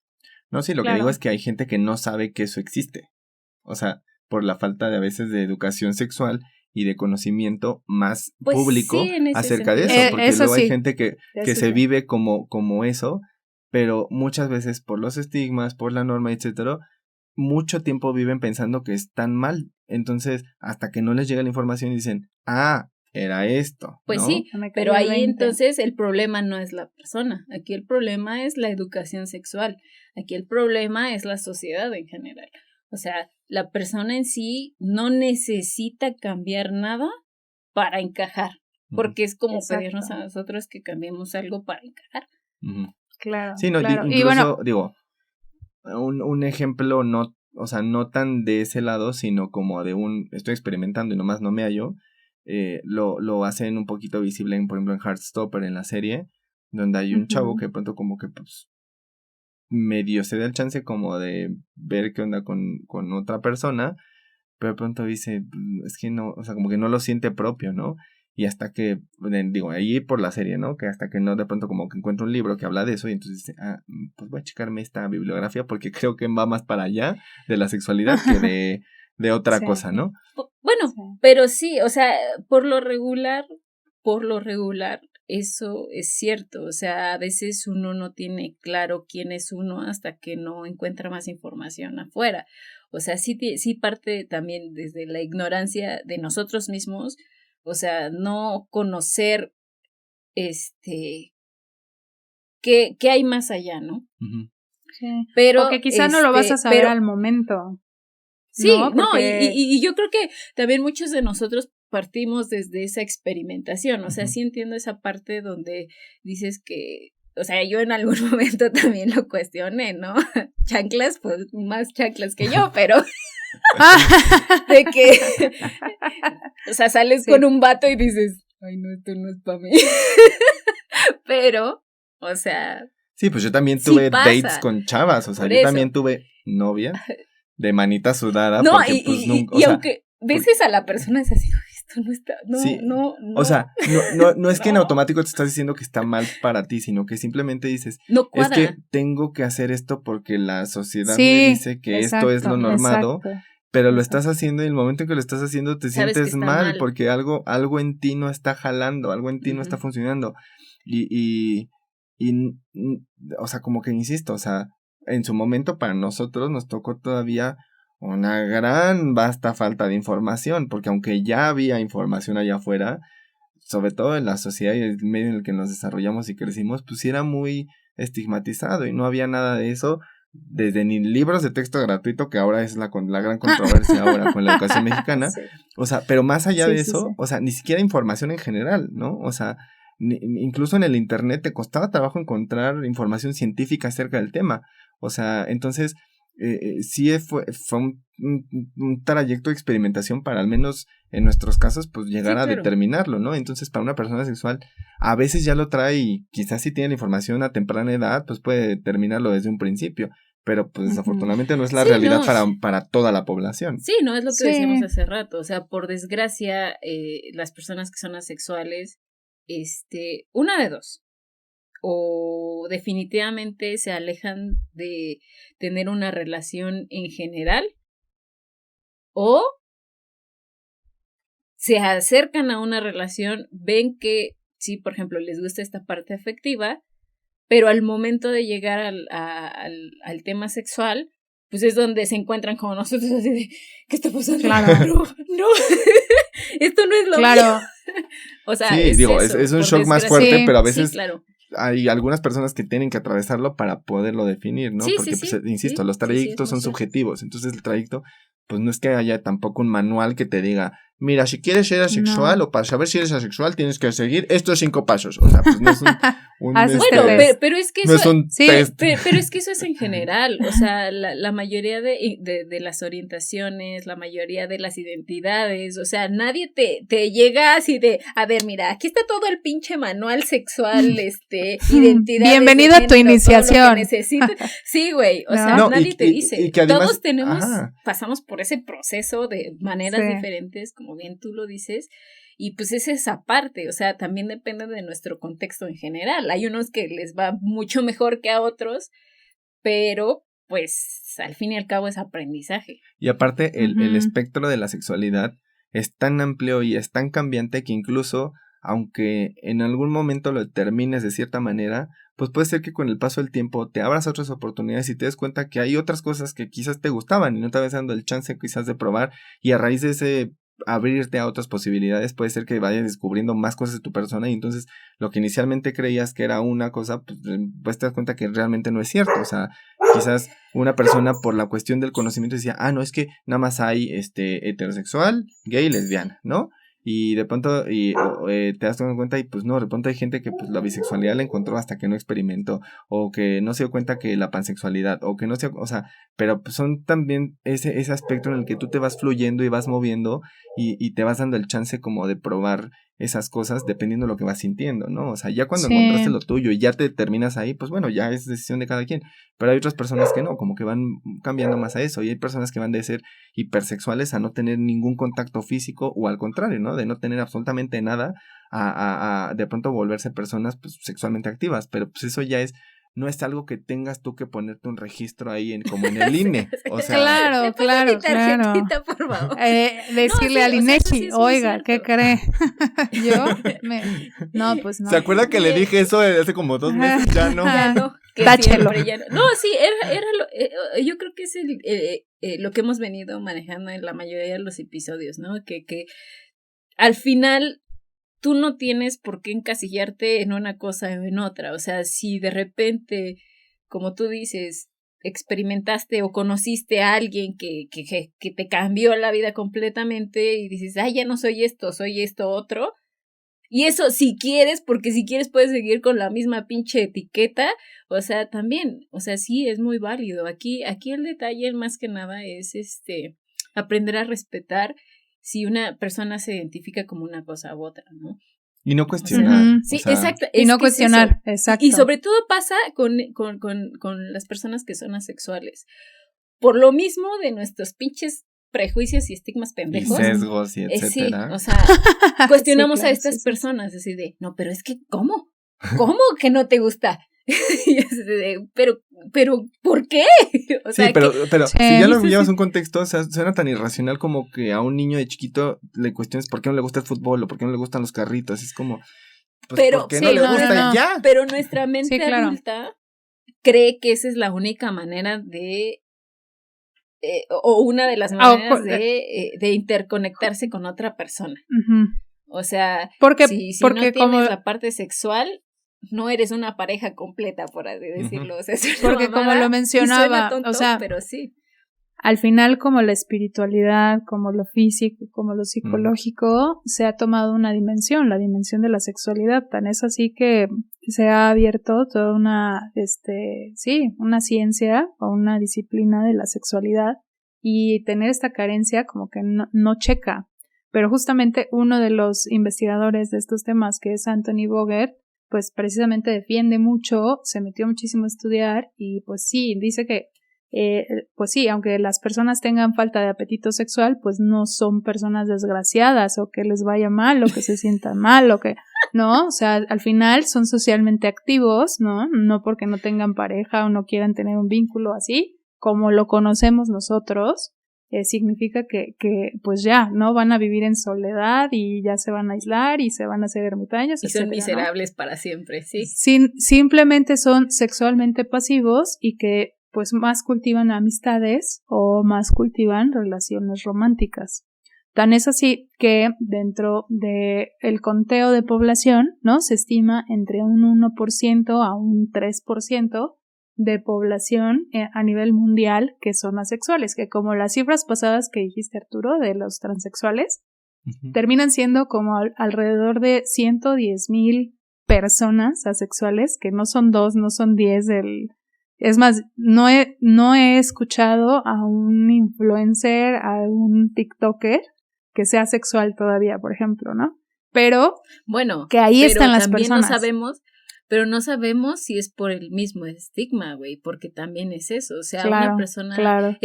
No, sí, lo que digo es que hay gente que no sabe que eso existe. O sea, por la falta de a veces de educación sexual y de conocimiento más público acerca de eso. Porque luego hay gente que se vive como eso, pero muchas veces por los estigmas, por la norma, etcétera, mucho tiempo viven pensando que están mal. Entonces, hasta que no les llega la información y dicen, era esto. Pues ¿no? Sí, pero ahí entonces el problema no es la persona. Aquí el problema es la educación sexual. Aquí el problema es la sociedad en general. O sea, la persona en sí no necesita cambiar nada para encajar. Porque es como pedirnos a nosotros que cambiemos algo para encajar. Claro. Sí, no, claro. Incluso, y bueno, digo, un ejemplo no, o sea, no tan de ese lado, sino como de estoy experimentando y nomás no me hallo, lo hacen un poquito visible, por ejemplo, en Heartstopper, en la serie, donde hay un chavo que de pronto como que pues medio se da el chance como de ver qué onda con otra persona, pero de pronto dice, es que no, o sea, como que no lo siente propio, ¿no? Y hasta que, digo, ahí por la serie, ¿no? Que hasta que no, de pronto como que encuentra un libro que habla de eso y entonces dice, pues voy a checarme esta bibliografía porque creo que va más para allá de la sexualidad que de otra cosa, ¿no? Bueno, pero sí, o sea, por lo regular, eso es cierto. O sea, a veces uno no tiene claro quién es uno hasta que no encuentra más información afuera. O sea, sí parte también desde la ignorancia de nosotros mismos. O sea, no conocer qué hay más allá, ¿no? Sí. Pero porque quizá no lo vas a saber al momento. Sí, porque... y yo creo que también muchos de nosotros partimos desde esa experimentación. O sea, sí entiendo esa parte donde dices que, o sea, yo en algún momento también lo cuestioné, ¿no? Chanclas, pues más chanclas que yo, pero de que, o sea, sales con un vato y dices, ay, no, esto no es para mí. Pero, o sea... Sí, pues yo también tuve dates con chavas, o sea, yo también tuve novia de manita sudada. No, porque, pues, nunca, y aunque beses a la persona es así, esto no está, no. O sea, no es que en automático te estás diciendo que está mal para ti, sino que simplemente dices, no cuadra. Es que tengo que hacer esto porque la sociedad me dice que esto es lo normado, pero lo estás haciendo y el momento en que lo estás haciendo te sientes mal porque algo en ti no está jalando, algo en ti no está funcionando. Y o sea, como que insisto, o sea, en su momento para nosotros nos tocó todavía una gran vasta falta de información, porque aunque ya había información allá afuera, sobre todo en la sociedad y el medio en el que nos desarrollamos y crecimos, pues sí era muy estigmatizado y no había nada de eso, desde ni libros de texto gratuito, que ahora es la gran controversia ahora con la educación mexicana, o sea, pero más allá de eso, o sea, ni siquiera información en general, ¿no? O sea, incluso en el internet te costaba trabajo encontrar información científica acerca del tema, o sea, entonces sí fue un trayecto de experimentación para al menos en nuestros casos pues llegar a determinarlo, ¿no? Entonces para una persona sexual a veces ya lo trae y quizás si tiene la información a temprana edad pues puede determinarlo desde un principio, pero pues desafortunadamente no es la realidad para toda la población. Sí, no es lo que decíamos hace rato, o sea, por desgracia las personas que son asexuales, una de dos, o definitivamente se alejan de tener una relación en general, o se acercan a una relación, ven que sí, por ejemplo, les gusta esta parte afectiva, pero al momento de llegar al tema sexual, pues es donde se encuentran como nosotros así de, ¿qué está pasando? Claro. No, esto no es lo mío. O sea, sí, es un shock más fuerte, pero a veces hay algunas personas que tienen que atravesarlo para poderlo definir, ¿no? Sí, porque, sí, pues, insisto, sí, los trayectos son subjetivos, entonces el trayecto, pues no es que haya tampoco un manual que te diga, mira, si quieres ser asexual o para saber si eres asexual tienes que seguir estos 5 pasos, o sea, pues no es bueno, pero es que no eso es un test. Pero es que eso es en general, o sea, la mayoría de las orientaciones, la mayoría de las identidades, o sea, nadie te llega así de, a ver, mira, aquí está todo el pinche manual sexual, identidad. Bienvenido a tu iniciación. Sí, güey, o sea, nadie te dice. Y que además, todos pasamos por ese proceso de maneras diferentes, como bien tú lo dices. Y pues es esa parte, o sea, también depende de nuestro contexto en general. Hay unos que les va mucho mejor que a otros, pero pues al fin y al cabo es aprendizaje. Y aparte el espectro de la sexualidad es tan amplio y es tan cambiante que incluso, aunque en algún momento lo termines de cierta manera, pues puede ser que con el paso del tiempo te abras otras oportunidades y te des cuenta que hay otras cosas que quizás te gustaban y no te habías dado el chance quizás de probar, y a raíz de ese abrirte a otras posibilidades puede ser que vayas descubriendo más cosas de tu persona, y entonces lo que inicialmente creías que era una cosa, pues te das cuenta que realmente no es cierto. O sea, quizás una persona por la cuestión del conocimiento decía, no, es que nada más hay heterosexual, gay, lesbiana, ¿no? Y de pronto te das cuenta y pues no, de pronto hay gente que pues la bisexualidad la encontró hasta que no experimentó, o que no se dio cuenta que la pansexualidad, o que no se, o sea, pero pues son también ese aspecto en el que tú te vas fluyendo y vas moviendo y te vas dando el chance como de probar esas cosas dependiendo de lo que vas sintiendo, ¿no? O sea, ya cuando encontraste lo tuyo y ya te terminas ahí, pues bueno, ya es decisión de cada quien, pero hay otras personas que no, como que van cambiando más a eso, y hay personas que van de ser hipersexuales a no tener ningún contacto físico, o al contrario, ¿no? De no tener absolutamente nada a de pronto volverse personas pues sexualmente activas, pero pues eso ya no es algo que tengas tú que ponerte un registro ahí como en el INE. O sea, claro. Por favor. Decirle al INEGI, oiga, ¿qué cree? No, pues no. ¿Se acuerda que le dije eso hace como 2 meses? Ya no. Ya no. Táchelo. No, sí, yo creo que es lo que hemos venido manejando en la mayoría de los episodios, ¿no? Que al final tú no tienes por qué encasillarte en una cosa o en otra. O sea, si de repente, como tú dices, experimentaste o conociste a alguien que te cambió la vida completamente y dices, ya no soy esto otro. Y eso si quieres, porque si quieres puedes seguir con la misma pinche etiqueta. O sea, también, o sea, sí, es muy válido. Aquí el detalle más que nada es aprender a respetar si una persona se identifica como una cosa u otra, ¿no? Y no cuestionar. Sí, exacto. Y no cuestionar, exacto. Y sobre todo pasa con las personas que son asexuales. Por lo mismo de nuestros pinches prejuicios y estigmas pendejos. Y sesgos y etcétera. Sí, o sea, cuestionamos a estas personas, así de, no, pero es que, ¿cómo que no te gusta? pero ¿por qué? O sea, pero si ya lo llevas a un contexto, o sea, suena tan irracional como que a un niño de chiquito le cuestiones por qué no le gusta el fútbol o por qué no le gustan los carritos. Es como, pues, ¿por qué no le gusta ya? Pero nuestra mente adulta cree que esa es la única manera de o una de las maneras de interconectarse con otra persona. O sea, si no tienes la parte sexual, no eres una pareja completa, por así decirlo. O sea, porque como lo mencionaba, tonto, o sea, pero sí. Al final, como la espiritualidad, como lo físico, como lo psicológico, se ha tomado una dimensión, la dimensión de la sexualidad. Tan es así que se ha abierto toda una ciencia o una disciplina de la sexualidad, y tener esta carencia como que no checa. Pero justamente uno de los investigadores de estos temas, que es Anthony Boger, pues precisamente defiende mucho, se metió muchísimo a estudiar y pues sí, dice que pues sí, aunque las personas tengan falta de apetito sexual, pues no son personas desgraciadas o que les vaya mal o que se sientan mal o que, ¿no? O sea, al final son socialmente activos, ¿no? No porque no tengan pareja o no quieran tener un vínculo así, como lo conocemos nosotros, significa que pues ya, ¿no? Van a vivir en soledad y ya se van a aislar y se van a hacer ermitaños, y etcétera, son miserables, ¿no? Para siempre, sí. Simplemente son sexualmente pasivos y que pues más cultivan amistades o más cultivan relaciones románticas. Tan es así que dentro del conteo de población, ¿no? Se estima entre un 1% a un 3% de población a nivel mundial que son asexuales, que como las cifras pasadas que dijiste, Arturo, de los transexuales, terminan siendo como alrededor de 110,000 personas asexuales, que no son 2, no son 10 Es más, no he escuchado a un influencer, a un TikToker que sea sexual todavía, por ejemplo, ¿no? Pero bueno, que ahí están las también personas. No sabemos si es por el mismo estigma, güey, porque también es eso, o sea, claro, una persona claro.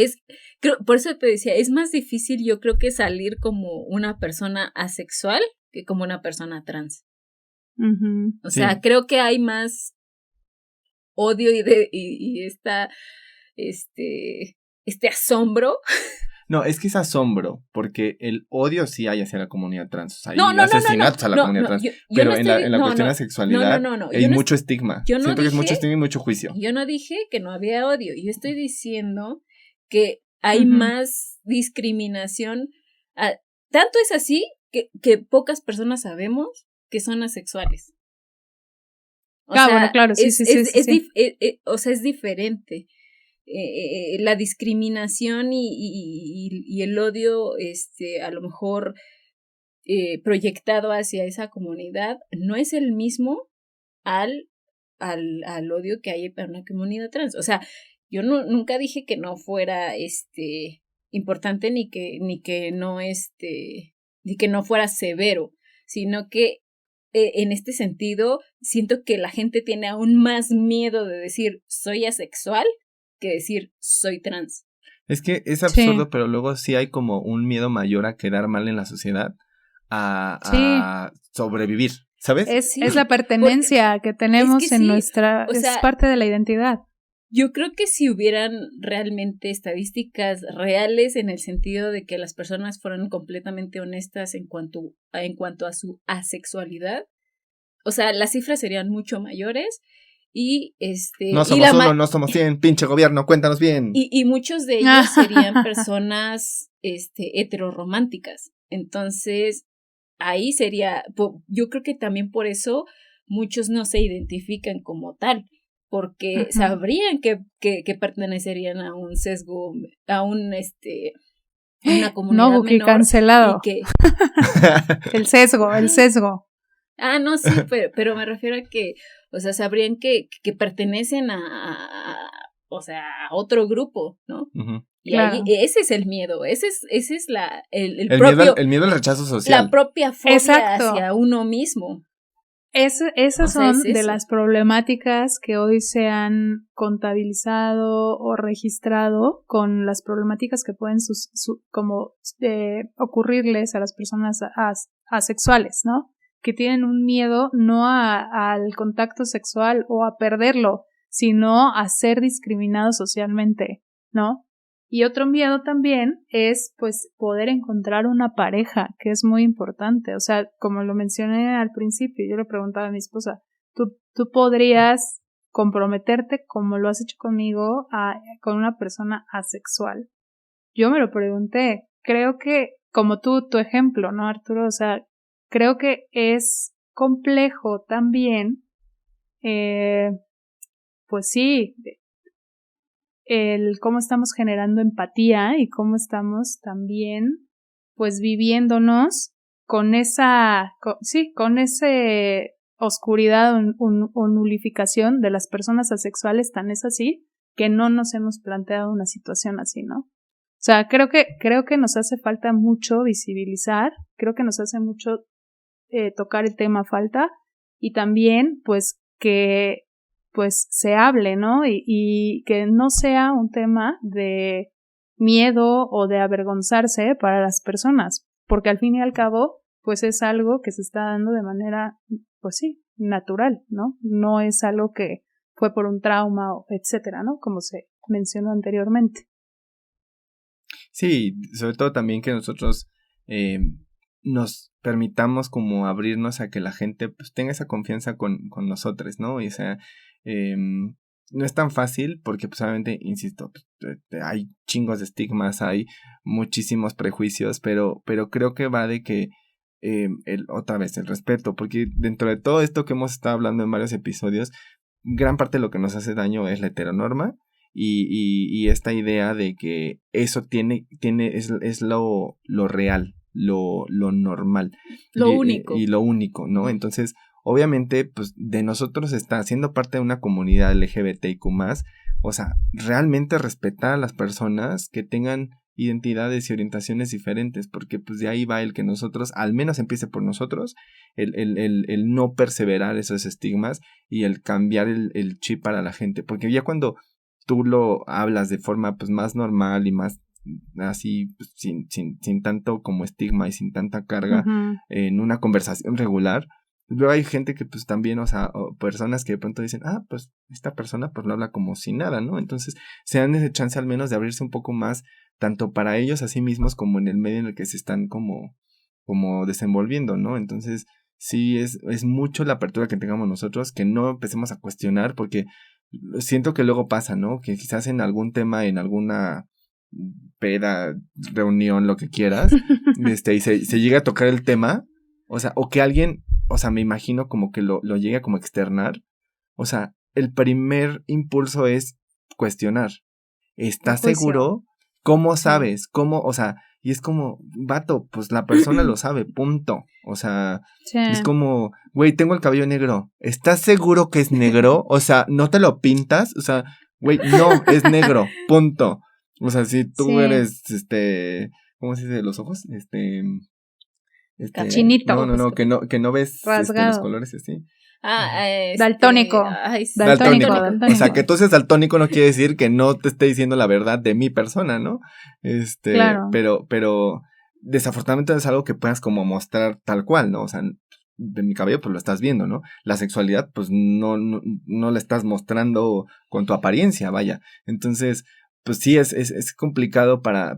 por eso te decía, es más difícil yo creo que salir como una persona asexual que como una persona trans. Uh-huh. O sea, creo que hay más odio y este asombro. No, es que es asombro, porque el odio sí hay hacia la comunidad trans, o sea, no, hay asesinatos a la comunidad trans, pero en la cuestión de sexualidad hay mucho estigma. Siento que es mucho estigma y mucho juicio. Yo no dije que no había odio, yo estoy diciendo que hay más discriminación. Tanto es así que pocas personas sabemos que son asexuales. Bueno, claro, sí. O sea, es diferente. La discriminación y el odio, a lo mejor proyectado hacia esa comunidad, no es el mismo al odio que hay para una comunidad trans. O sea, yo nunca dije que no fuera importante ni que no ni que no fuera severo, sino que en este sentido siento que la gente tiene aún más miedo de decir soy asexual que decir soy trans. Es que es absurdo, pero luego sí hay como un miedo mayor a quedar mal en la sociedad, a sobrevivir, ¿sabes? Es la pertenencia que tenemos en nuestra... O sea, es parte de la identidad. Yo creo que si hubieran realmente estadísticas reales en el sentido de que las personas fueran completamente honestas en cuanto a su asexualidad, o sea, las cifras serían mucho mayores. Y no somos uno, no somos 100, pinche gobierno, cuéntanos bien. Y muchos de ellos serían personas heterorománticas. Entonces, ahí sería, yo creo que también por eso muchos no se identifican como tal, porque sabrían que pertenecerían a un sesgo, a una comunidad no, menor. Cancelado. Y que el sesgo. No, sí, pero me refiero a que, o sea, sabrían que pertenecen a otro grupo, ¿no? Uh-huh. Y ahí, ese es el miedo, ese es el propio... el miedo al rechazo social. La propia fobia hacia uno mismo. Esas son de las problemáticas que hoy se han contabilizado o registrado con las problemáticas que pueden ocurrirles a las personas asexuales, ¿no? Que tienen un miedo no al contacto sexual o a perderlo, sino a ser discriminados socialmente, ¿no? Y otro miedo también es, pues, poder encontrar una pareja, que es muy importante. O sea, como lo mencioné al principio, yo le preguntaba a mi esposa, ¿tú podrías comprometerte como lo has hecho conmigo con una persona asexual? Yo me lo pregunté. Creo que, como tu ejemplo, ¿no, Arturo? O sea, creo que es complejo también, pues sí, el cómo estamos generando empatía y cómo estamos también, pues, viviéndonos con esa oscuridad o nulificación de las personas asexuales, tan es así que no nos hemos planteado una situación así, ¿no? O sea, creo que nos hace falta mucho visibilizar, creo que nos hace mucho tocar el tema falta, y también pues que pues se hable, ¿no? Y que no sea un tema de miedo o de avergonzarse para las personas, porque al fin y al cabo pues es algo que se está dando de manera, pues sí, natural, ¿no? No es algo que fue por un trauma, etcétera, ¿no? Como se mencionó anteriormente. Sí, sobre todo también que nosotros nos permitamos como abrirnos a que la gente pues tenga esa confianza con nosotros, ¿no? Y o sea, no es tan fácil porque pues obviamente, insisto, hay chingos de estigmas, hay muchísimos prejuicios, pero creo que va de que otra vez el respeto, porque dentro de todo esto que hemos estado hablando en varios episodios, gran parte de lo que nos hace daño es la heteronorma y esta idea de que eso es lo real, lo normal. Lo único. Y lo único, ¿no? Entonces, obviamente, pues de nosotros está siendo parte de una comunidad LGBTIQ+, o sea, realmente respetar a las personas que tengan identidades y orientaciones diferentes, porque pues de ahí va el que nosotros, al menos empiece por nosotros, el no perseverar esos estigmas y el cambiar el chip para la gente, porque ya cuando tú lo hablas de forma pues más normal y más así pues, sin tanto como estigma y sin tanta carga en una conversación regular, luego hay gente que pues también, o sea, o personas que de pronto dicen, pues esta persona pues lo habla como si nada, ¿no? Entonces se dan ese chance al menos de abrirse un poco más, tanto para ellos a sí mismos como en el medio en el que se están como desenvolviendo, ¿no? Entonces sí es mucho la apertura que tengamos nosotros, que no empecemos a cuestionar, porque siento que luego pasa, ¿no? Que quizás en algún tema, en alguna peda, reunión, lo que quieras, y se llega a tocar el tema, o sea, o que alguien, o sea, me imagino como que lo llegue a como externar, o sea, el primer impulso es cuestionar. ¿Estás seguro? ¿Cómo sabes? ¿Cómo? O sea, y es como, vato, pues la persona lo sabe, punto. O sea, es como, güey, tengo el cabello negro. ¿Estás seguro que es negro? O sea, ¿no te lo pintas? O sea, güey, no, es negro, punto. O sea, si tú eres, ¿cómo se dice los ojos? Cachinito. No, que no ves los colores así. Daltónico. Daltónico. O sea, que tú seas daltónico no quiere decir que no te esté diciendo la verdad de mi persona, ¿no? Claro. Pero desafortunadamente es algo que puedas como mostrar tal cual, ¿no? O sea, de mi cabello pues lo estás viendo, ¿no? La sexualidad pues no la estás mostrando con tu apariencia, vaya. Entonces, pues sí es complicado para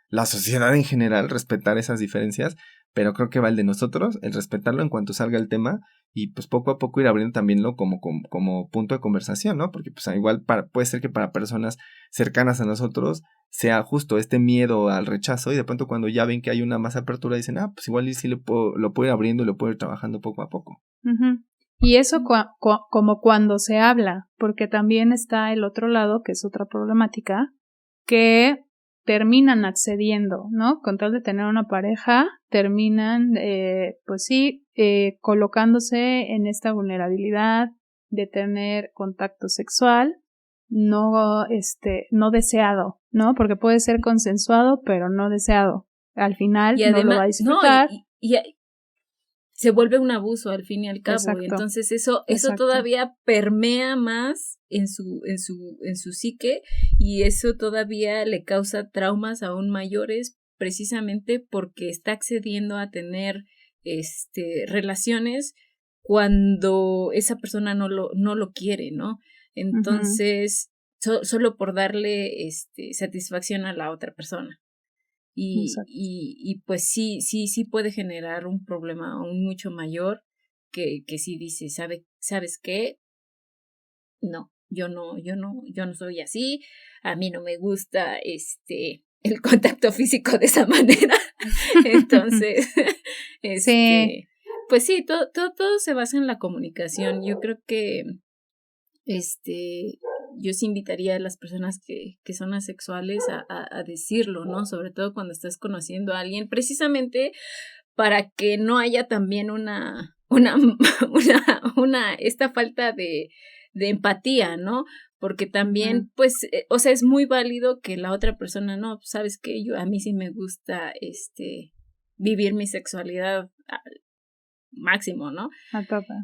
la sociedad en general respetar esas diferencias, pero creo que va el de nosotros, el respetarlo en cuanto salga el tema y pues poco a poco ir abriendo también como punto de conversación, ¿no? Porque pues igual puede ser que para personas cercanas a nosotros sea justo este miedo al rechazo y de pronto cuando ya ven que hay una más apertura dicen, pues igual y sí lo puedo ir abriendo y lo puedo ir trabajando poco a poco. Y eso como cuando se habla, porque también está el otro lado, que es otra problemática, que terminan accediendo, ¿no? Con tal de tener una pareja, terminan, colocándose en esta vulnerabilidad de tener contacto sexual no deseado, ¿no? Porque puede ser consensuado, pero no deseado. Al final y además, no lo va a disfrutar. Y se vuelve un abuso al fin y al cabo. Exacto. Entonces eso todavía permea más en su psique y eso todavía le causa traumas aún mayores precisamente porque está accediendo a tener relaciones cuando esa persona no lo quiere, ¿no? Entonces, solo por darle satisfacción a la otra persona. Y pues sí puede generar un problema aún mucho mayor que si dice, ¿sabes qué? No, yo no soy así, a mí no me gusta el contacto físico de esa manera. Entonces, pues sí, todo se basa en la comunicación. Yo creo que yo sí invitaría a las personas que son asexuales a decirlo, ¿no? Sobre todo cuando estás conociendo a alguien, precisamente para que no haya también esta falta de empatía, ¿no? Porque también, pues, o sea, es muy válido que la otra persona, no, sabes que a mí sí me gusta, vivir mi sexualidad al máximo, ¿no? A tope.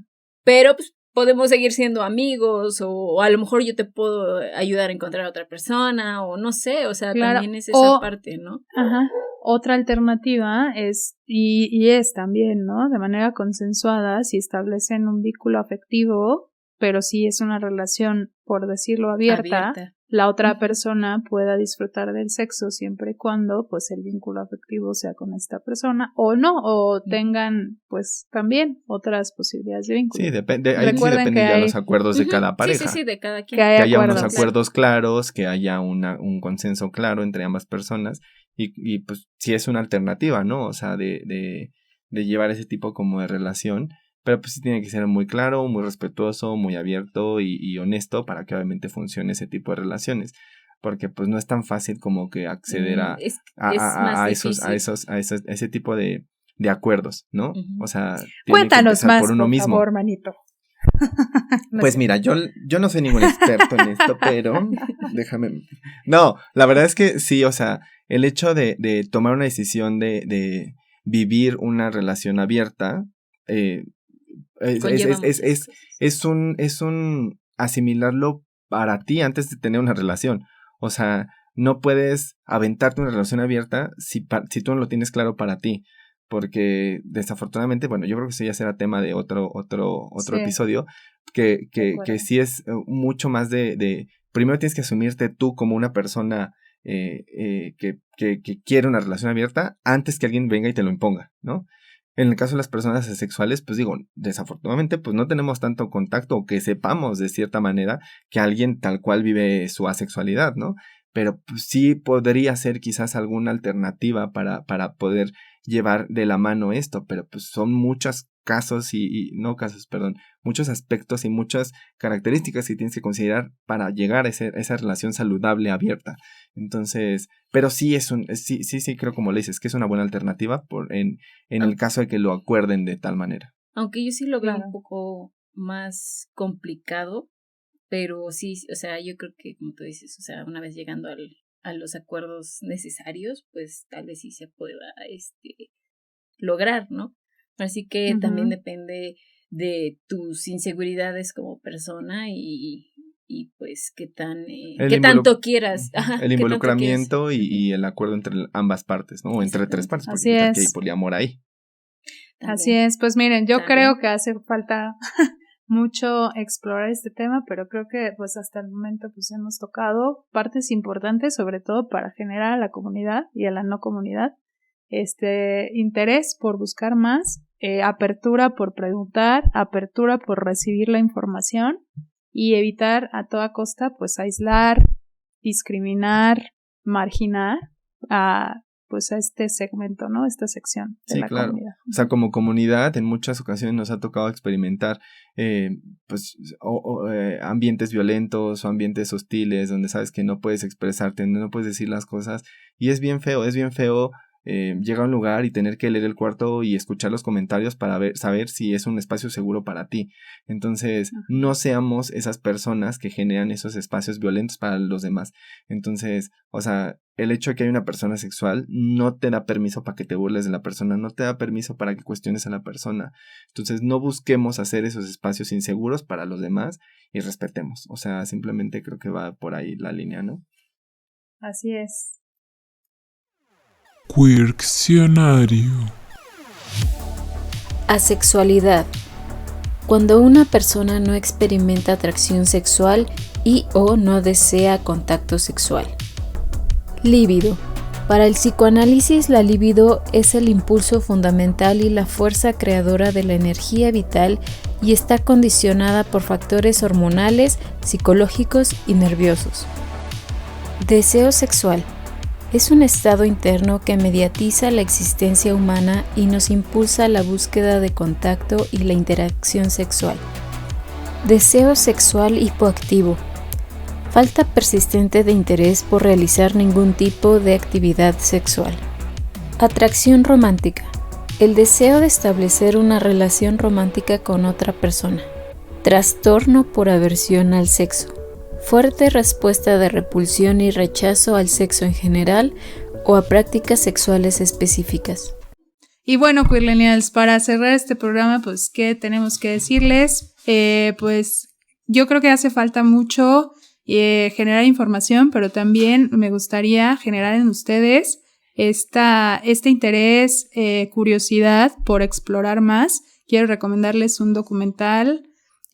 Pero, pues, podemos seguir siendo amigos o a lo mejor yo te puedo ayudar a encontrar a otra persona o no sé, o sea, claro, también es esa parte, ¿no? Ajá. Otra alternativa es, y es también, ¿no? De manera consensuada, si establecen un vínculo afectivo, pero si es una relación, por decirlo, abierta. la otra persona pueda disfrutar del sexo siempre y cuando pues el vínculo afectivo sea con esta persona o no, o tengan pues también otras posibilidades de vínculo. Sí, ahí sí dependen ya los acuerdos de cada pareja. Sí, de cada quien. Que haya unos acuerdos claros, que haya un consenso claro entre ambas personas y pues sí es una alternativa, ¿no? O sea, de llevar ese tipo como de relación. Pero pues sí tiene que ser muy claro, muy respetuoso, muy abierto y honesto para que obviamente funcione ese tipo de relaciones. Porque pues no es tan fácil como que acceder a ese tipo de acuerdos, ¿no? O sea, cuéntanos más, por uno por mismo. favor, manito. Pues mira, yo no soy ningún experto en esto, pero déjame. No, la verdad es que sí, o sea, el hecho de tomar una decisión de vivir una relación abierta, es un asimilarlo para ti antes de tener una relación. O sea, no puedes aventarte una relación abierta si tú no lo tienes claro para ti. Porque desafortunadamente, bueno, yo creo que eso ya será tema de otro sí. episodio, que sí es mucho más de primero tienes que asumirte tú como una persona que quiere una relación abierta antes que alguien venga y te lo imponga, ¿no? En el caso de las personas asexuales, pues digo, desafortunadamente, pues no tenemos tanto contacto o que sepamos de cierta manera que alguien tal cual vive su asexualidad, ¿no? Pero pues, sí podría ser quizás alguna alternativa para poder llevar de la mano esto, pero pues son muchos casos muchos aspectos y muchas características que tienes que considerar para llegar a esa relación saludable, abierta. Entonces, pero sí sí creo, como le dices, que es una buena alternativa en el caso de que lo acuerden de tal manera. Aunque yo sí lo veo un poco más complicado, pero sí, o sea, yo creo que, como tú dices, o sea, una vez llegando a los acuerdos necesarios, pues tal vez sí se pueda lograr, ¿no? Así que también depende de tus inseguridades como persona y pues qué tanto quieras. El involucramiento y el acuerdo entre ambas partes, ¿no? O entre tres partes, porque aquí hay poliamor ahí. También. Así es, pues miren, yo creo que hace falta mucho explorar este tema, pero creo que pues hasta el momento pues hemos tocado partes importantes, sobre todo para generar a la comunidad y a la no comunidad interés por buscar más, apertura por preguntar, apertura por recibir la información y evitar a toda costa pues aislar, discriminar, marginar a este segmento, ¿no? Esta sección de la comunidad. O sea, como comunidad en muchas ocasiones nos ha tocado experimentar ambientes violentos o ambientes hostiles donde sabes que no puedes expresarte, donde no puedes decir las cosas y es bien feo llegar a un lugar y tener que leer el cuarto y escuchar los comentarios para saber si es un espacio seguro para ti. Entonces, no seamos esas personas que generan esos espacios violentos para los demás. Entonces, o sea, el hecho de que hay una persona sexual no te da permiso para que te burles de la persona, no te da permiso para que cuestiones a la persona. Entonces, no busquemos hacer esos espacios inseguros para los demás y respetemos. O sea, simplemente creo que va por ahí la línea, ¿no? Así es. Queerccionario. Asexualidad. Cuando una persona no experimenta atracción sexual y o no desea contacto sexual. Líbido. Para el psicoanálisis, la libido es el impulso fundamental y la fuerza creadora de la energía vital y está condicionada por factores hormonales, psicológicos y nerviosos. Deseo sexual. Es un estado interno que mediatiza la existencia humana y nos impulsa a la búsqueda de contacto y la interacción sexual. Deseo sexual hipoactivo. Falta persistente de interés por realizar ningún tipo de actividad sexual. Atracción romántica. El deseo de establecer una relación romántica con otra persona. Trastorno por aversión al sexo. Fuerte respuesta de repulsión y rechazo al sexo en general o a prácticas sexuales específicas. Y bueno, Queerlenials, para cerrar este programa, pues, ¿qué tenemos que decirles? Pues, yo creo que hace falta mucho generar información, pero también me gustaría generar en ustedes este interés, curiosidad por explorar más. Quiero recomendarles un documental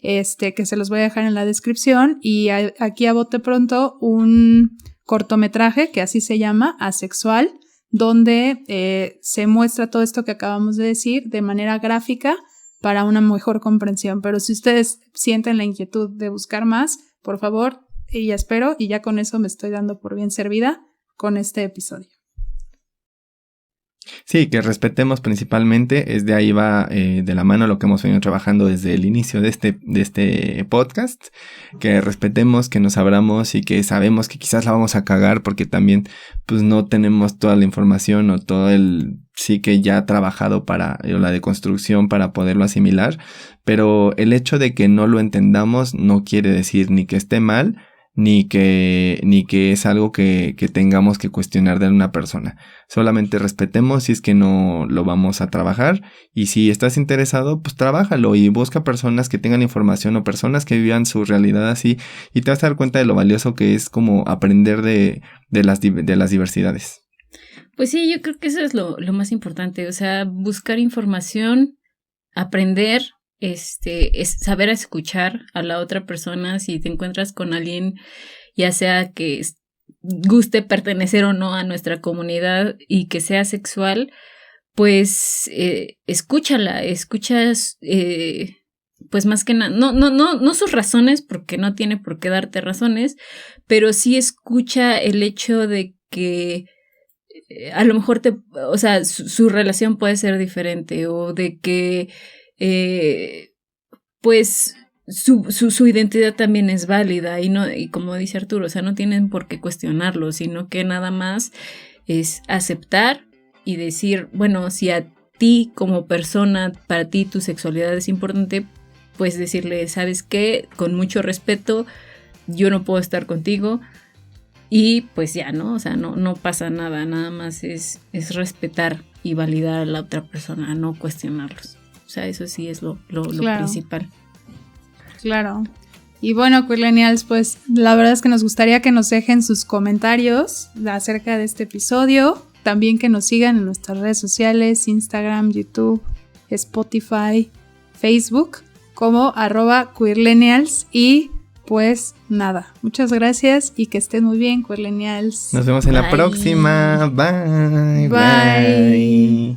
que se los voy a dejar en la descripción, y aquí a bote pronto un cortometraje que así se llama, Asexual, donde se muestra todo esto que acabamos de decir de manera gráfica para una mejor comprensión. Pero si ustedes sienten la inquietud de buscar más, por favor, y espero, y ya con eso me estoy dando por bien servida con este episodio. Sí, que respetemos principalmente, es de ahí va de la mano lo que hemos venido trabajando desde el inicio de este podcast, que respetemos, que nos abramos y que sabemos que quizás la vamos a cagar porque también pues no tenemos toda la información o todo el psique ya trabajado para o la deconstrucción para poderlo asimilar, pero el hecho de que no lo entendamos no quiere decir ni que esté mal, ni que es algo que tengamos que cuestionar de una persona. Solamente respetemos si es que no lo vamos a trabajar, y si estás interesado, pues trabájalo y busca personas que tengan información o personas que vivan su realidad así, y te vas a dar cuenta de lo valioso que es como aprender de las diversidades. Pues sí, yo creo que eso es lo más importante, o sea, buscar información, aprender, es saber escuchar a la otra persona. Si te encuentras con alguien, ya sea que guste pertenecer o no a nuestra comunidad y que sea sexual, pues escuchas, pues más que nada, no sus razones, porque no tiene por qué darte razones, pero sí escucha el hecho de que a lo mejor o sea, su relación puede ser diferente, o de que pues su identidad también es válida, y como dice Arturo, o sea, no tienen por qué cuestionarlo, sino que nada más es aceptar y decir, bueno, si a ti como persona, para ti tu sexualidad es importante, pues decirle, ¿sabes qué? Con mucho respeto, yo no puedo estar contigo, y pues ya, ¿no? O sea, no pasa nada, nada más es respetar y validar a la otra persona, no cuestionarlos. O sea, eso sí es lo Claro. principal. Claro. Y bueno, Queerlenials, pues la verdad es que nos gustaría que nos dejen sus comentarios acerca de este episodio. También que nos sigan en nuestras redes sociales, Instagram, YouTube, Spotify, Facebook, como @Queerlenials. Y pues nada, muchas gracias y que estén muy bien, Queerlenials. Nos vemos en la próxima. Bye. Bye.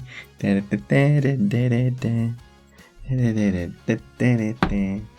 Bye.